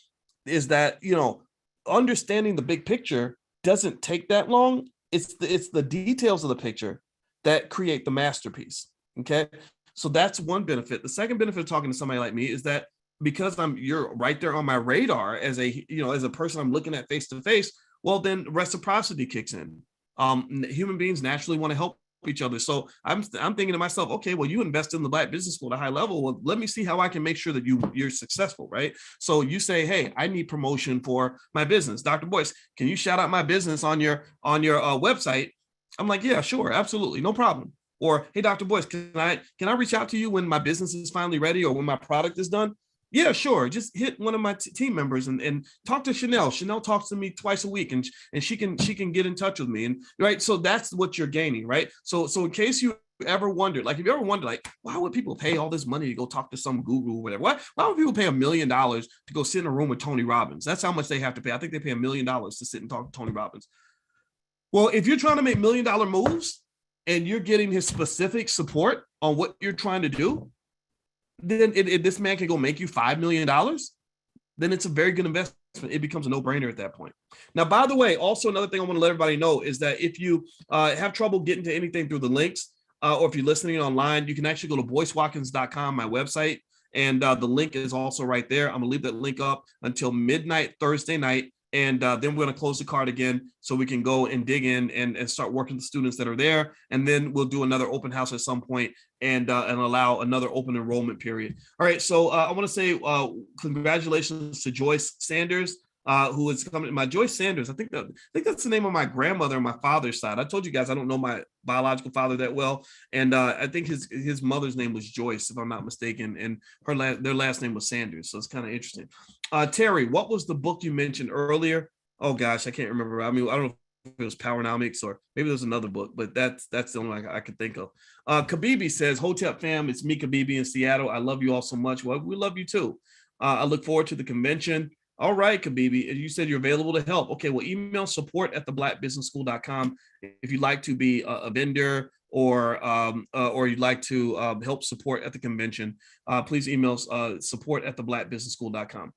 understanding the big picture doesn't take that long. It's the details of the picture that create the masterpiece. Okay. So that's one benefit. The second benefit of talking to somebody like me is that because you're right there on my radar as a person I'm looking at face to face, well, then reciprocity kicks in. Human beings naturally want to help each other. So I'm thinking to myself, okay, well, you invest in the Black Business School at a high level. Well, let me see how I can make sure that you're successful, right? So you say, hey, I need promotion for my business. Dr. Boyce, can you shout out my business on your website? I'm like, yeah, sure, absolutely, no problem. Or, hey, Dr. Boyce, can I reach out to you when my business is finally ready, or when my product is done? Yeah, sure. Just hit one of my team members and talk to Chanel. Chanel talks to me twice a week, and she can get in touch with me. And right, so that's what you're gaining, right? So in case you ever wondered, like, if you ever wondered, like, why would people pay all this money to go talk to some guru or whatever? Why would people pay $1 million to go sit in a room with Tony Robbins? That's how much they have to pay. I think they pay $1 million to sit and talk to Tony Robbins. Well, if you're trying to make $1 million moves, and you're getting his specific support on what you're trying to do, then this man can go make you $5 million. Then it's a very good investment. It becomes a no-brainer at that point. Now, by the way, also another thing I want to let everybody know is that if you have trouble getting to anything through the links, or if you're listening online, you can actually go to boycewatkins.com, my website. And the link is also right there. I'm gonna leave that link up until midnight Thursday night. And then we're going to close the card again so we can go and dig in and start working with the students that are there. And then we'll do another open house at some point and allow another open enrollment period. All right. So I want to say congratulations to Joyce Sanders, who is coming. My Joyce Sanders, I think that's the name of my grandmother on my father's side. I told you guys I don't know my biological father that well, and I think his mother's name was Joyce, if I'm not mistaken, and their last name was Sanders. So it's kind of interesting. Terry, what was the book you mentioned earlier? Oh gosh, I can't remember. I mean, I don't know if it was Powernomics or maybe there's another book, but that's the only one I could think of. Kabibi says, Hotep fam, it's me, Kabibi in Seattle. I love you all so much. Well, we love you too. I look forward to the convention. All right, Kabibi, you said you're available to help. Okay, well, email support@theblackbusinessschool.com if you'd like to be a vendor or you'd like to help support at the convention. Please email support@theblackbusinessschool.com.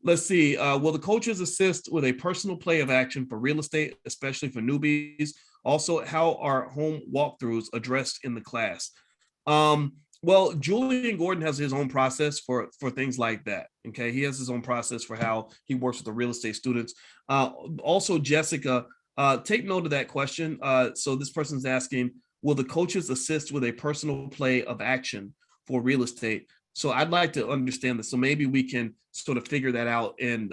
Let's see. Will the coaches assist with a personal play of action for real estate, especially for newbies? Also, how are home walkthroughs addressed in the class? Well, Julian Gordon has his own process for things like that. Okay, he has his own process for how he works with the real estate students. Also, Jessica, take note of that question. So this person's asking, will the coaches assist with a personal play of action for real estate? So I'd like to understand this. So maybe we can sort of figure that out and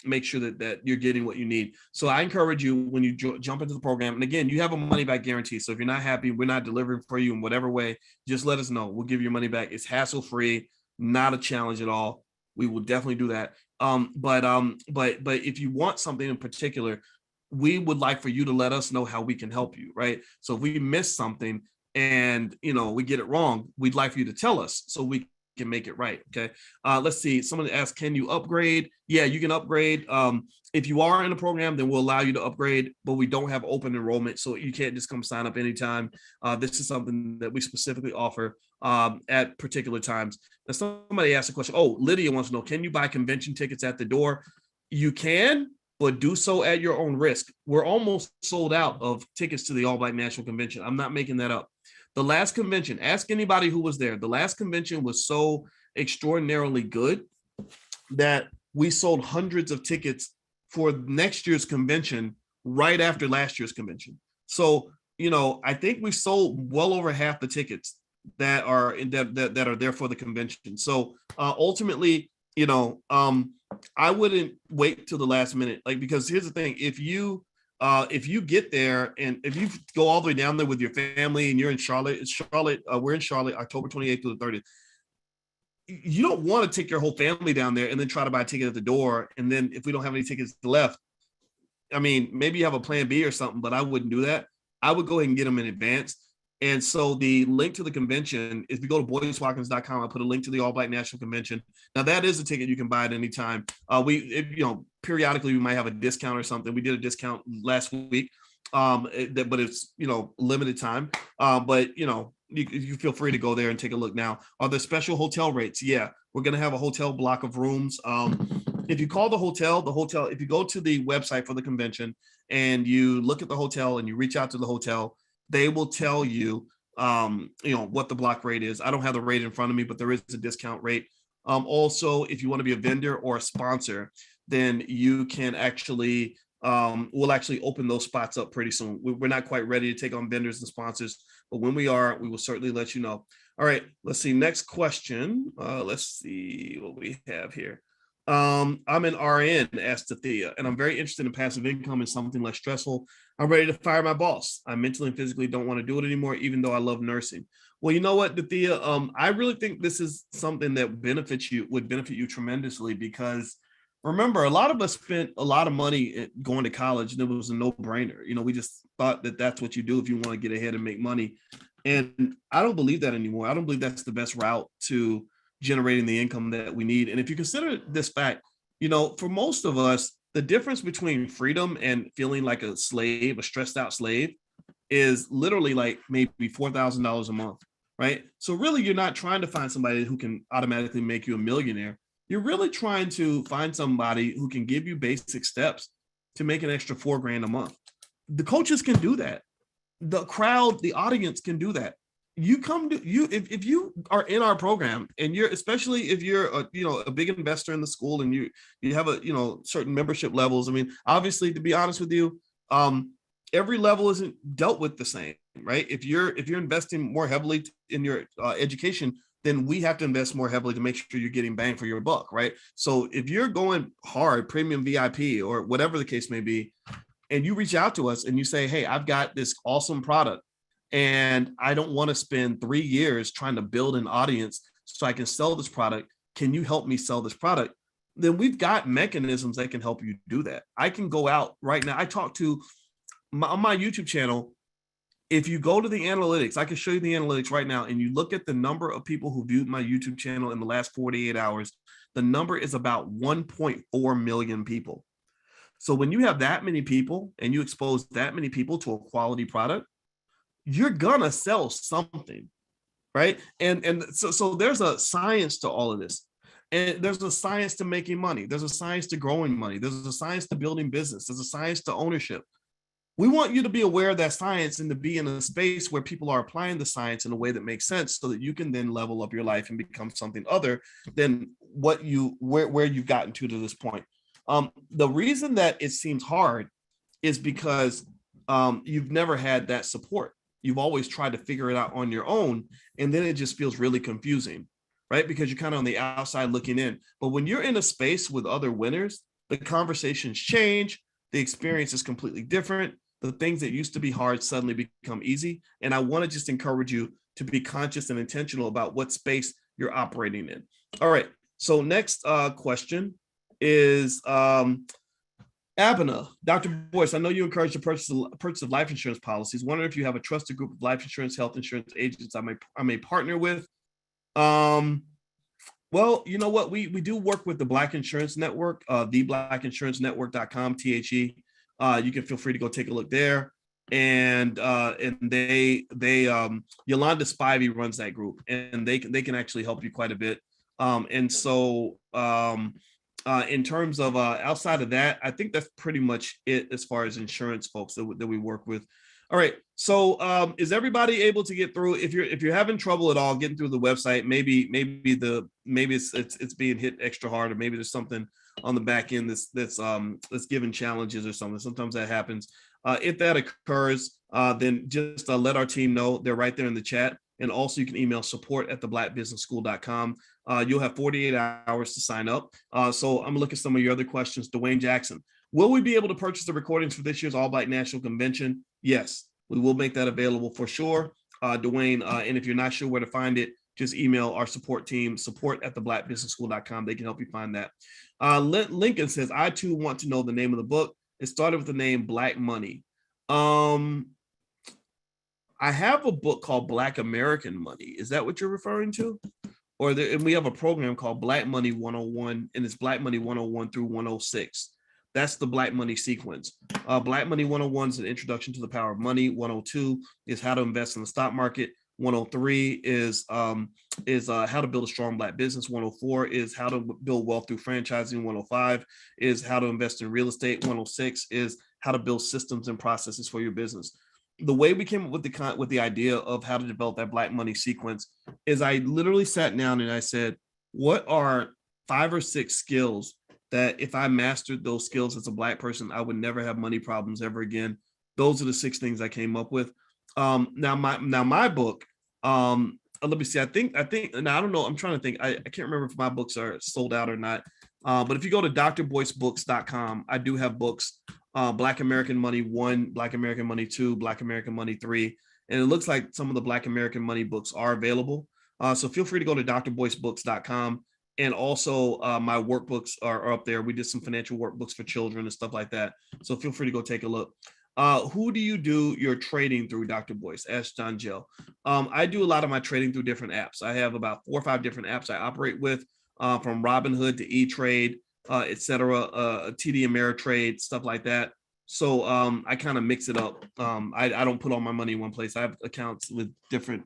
make sure that you're getting what you need. So I encourage you when you jump into the program. And again, you have a money back guarantee. So if you're not happy, we're not delivering for you in whatever way, just let us know. We'll give you your money back. It's hassle free, not a challenge at all. We will definitely do that. But if you want something in particular, we would like for you to let us know how we can help you, right? So if we miss something and we get it wrong, we'd like for you to tell us so we can make it right. Okay. Let's see. Someone asked, can you upgrade? Yeah, you can upgrade. If you are in the program, then we'll allow you to upgrade, but we don't have open enrollment. So you can't just come sign up anytime. This is something that we specifically offer at particular times. Now, somebody asked a question. Oh, Lydia wants to know, can you buy convention tickets at the door? You can, but do so at your own risk. We're almost sold out of tickets to the All Black National Convention. I'm not making that up. The last convention, ask anybody who was there. The last convention was so extraordinarily good that we sold hundreds of tickets for next year's convention right after last year's convention. So, I think we sold well over half the tickets that are that are there for the convention. So ultimately, I wouldn't wait till the last minute, because here's the thing: if you get there and if you go all the way down there with your family and you're in Charlotte, we're in Charlotte, October 28th to the 30th. You don't want to take your whole family down there and then try to buy a ticket at the door. And then if we don't have any tickets left, I mean, maybe you have a plan B or something, but I wouldn't do that. I would go ahead and get them in advance. And so the link to the convention is, if you go to boycewatkins.com, I put a link to the All Black National Convention. Now that is a ticket you can buy at any time. Periodically we might have a discount or something. We did a discount last week, but it's limited time. But you feel free to go there and take a look. Now, are there special hotel rates? Yeah, we're gonna have a hotel block of rooms. If you call the hotel, if you go to the website for the convention and you look at the hotel and you reach out to the hotel, they will tell you, what the block rate is. I don't have the rate in front of me, but there is a discount rate. Also, if you want to be a vendor or a sponsor, then you can actually, we'll actually open those spots up pretty soon. We're not quite ready to take on vendors and sponsors, but when we are, we will certainly let you know. All right, let's see. Next question. Let's see what we have here. I'm an RN, asked Thea, and I'm very interested in passive income and something less stressful. I'm ready to fire my boss. I mentally and physically don't want to do it anymore, even though I love nursing. Well, you know what, Thea, I really think this is something that would benefit you tremendously, because remember, a lot of us spent a lot of money going to college and it was a no-brainer. We just thought that that's what you do if you want to get ahead and make money. And I don't believe that anymore. I don't believe that's the best route to generating the income that we need. And if you consider this fact, for most of us, the difference between freedom and feeling like a slave, a stressed out slave, is literally like maybe $4,000 a month, right? So really, you're not trying to find somebody who can automatically make you a millionaire. You're really trying to find somebody who can give you basic steps to make an extra $4,000 a month. The coaches can do that. The crowd, the audience can do that. you come to you if you are in our program and you're, especially if you're a big investor in the school and you have a certain membership levels. I mean, obviously, to be honest with you, every level isn't dealt with the same, right? If you're investing more heavily in your education, then we have to invest more heavily to make sure you're getting bang for your buck, right? So if you're going hard, premium VIP or whatever the case may be, and you reach out to us and you say, hey, I've got this awesome product and I don't want to spend 3 years trying to build an audience so I can sell this product. Can you help me sell this product? Then we've got mechanisms that can help you do that. I can go out right now. I talk to on my YouTube channel. If you go to the analytics, I can show you the analytics right now, and you look at the number of people who viewed my YouTube channel in the last 48 hours, the number is about 1.4 million people. So when you have that many people and you expose that many people to a quality product, you're gonna sell something, right? And so there's a science to all of this. And there's a science to making money. There's a science to growing money. There's a science to building business. There's a science to ownership. We want you to be aware of that science and to be in a space where people are applying the science in a way that makes sense so that you can then level up your life and become something other than what where you've gotten to this point. The reason that it seems hard is because you've never had that support. You've always tried to figure it out on your own, and then it just feels really confusing, right? Because you're kind of on the outside looking in. But when you're in a space with other winners, the conversations change, the experience is completely different. The things that used to be hard suddenly become easy. And I want to just encourage you to be conscious and intentional about what space you're operating in. All right. So next question is Abena. Dr. Boyce, I know you encourage the purchase of life insurance policies. Wondering if you have a trusted group of life insurance, health insurance agents I may partner with. Well, you know what? We do work with the Black Insurance Network, theblackinsurancenetwork.com, THE. You can feel free to go take a look there. And they Yolanda Spivey runs that group, and they can actually help you quite a bit. And so in terms of outside of that, I think that's pretty much it as far as insurance folks that we work with. All right. So is everybody able to get through? If you're having trouble at all getting through the website, maybe it's being hit extra hard, or maybe there's something on the back end that's giving challenges or something. Sometimes that happens. If that occurs, then just let our team know. They're right there in the chat. And also you can email support@theblackbusinessschool.com. You'll have 48 hours to sign up. So I'm gonna look at some of your other questions. Dwayne Jackson, will we be able to purchase the recordings for this year's All Black National Convention? Yes, we will make that available for sure, Dwayne. And if you're not sure where to find it, just email our support team, support@theblackbusinessschool.com. They can help you find that. Lincoln says, I too want to know the name of the book. It started with the name Black Money. I have a book called Black American Money. Is that what you're referring to? And we have a program called Black Money 101, and it's Black Money 101 through 106. That's the Black Money sequence. Black Money 101 is an introduction to the power of money. 102 is how to invest in the stock market. 103 is how to build a strong Black business. 104 is how to build wealth through franchising. 105 is how to invest in real estate. 106 is how to build systems and processes for your business. The way we came up with the idea of how to develop that Black Money sequence is I literally sat down and I said, what are 5 or 6 skills that if I mastered those skills as a Black person, I would never have money problems ever again? Those are the 6 things I came up with. Now my book, let me see. I think, and I don't know. I'm trying to think. I can't remember if my books are sold out or not. But if you go to drboycebooks.com, I do have books. Black American Money 1, Black American Money 2, Black American Money 3. And it looks like some of the Black American Money books are available. So feel free to go to drboycebooks.com. And also my workbooks are up there. We did some financial workbooks for children and stuff like that. So feel free to go take a look. Who do you do your trading through, Dr. Boyce? Ask John Jill. I do a lot of my trading through different apps. I have about 4 or 5 different apps I operate with, from Robinhood to E-Trade, etc., TD Ameritrade, stuff like that. So I kind of mix it up. I don't put all my money in one place. I have accounts with different,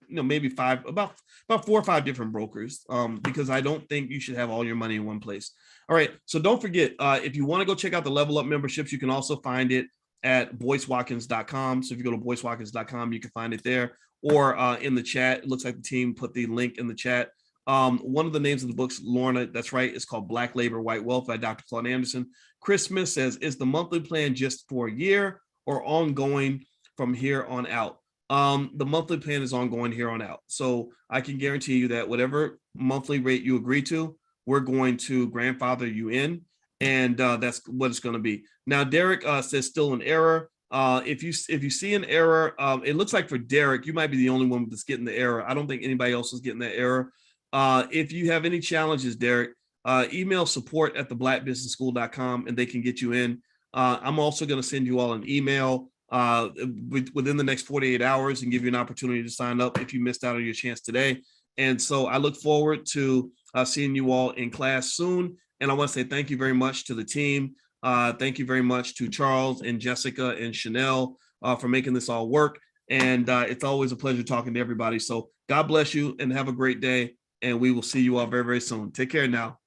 maybe about 4 or 5 different brokers, because I don't think you should have all your money in one place. All right. So don't forget, if you want to go check out the Level Up memberships, you can also find it at boycewatkins.com. So if you go to boycewatkins.com, you can find it there. or in the chat. It looks like the team put the link in the chat. One of the names of the books, Lorna, that's right, it's called Black Labor, White Wealth by Dr. Claude Anderson. Chris Smith says, is the monthly plan just for a year or ongoing from here on out? The monthly plan is ongoing here on out. So I can guarantee you that whatever monthly rate you agree to, we're going to grandfather you in, and that's what it's going to be. Now, Derek says still an error. If you see an error, it looks like for Derek, you might be the only one that's getting the error. I don't think anybody else is getting that error. If you have any challenges, Derek, email support@theblackbusinessschool.com and they can get you in. I'm also going to send you all an email within the next 48 hours and give you an opportunity to sign up if you missed out on your chance today. And so I look forward to seeing you all in class soon. And I want to say thank you very much to the team. Thank you very much to Charles and Jessica and Chanel for making this all work. And it's always a pleasure talking to everybody. So God bless you and have a great day. And we will see you all very, very soon. Take care now.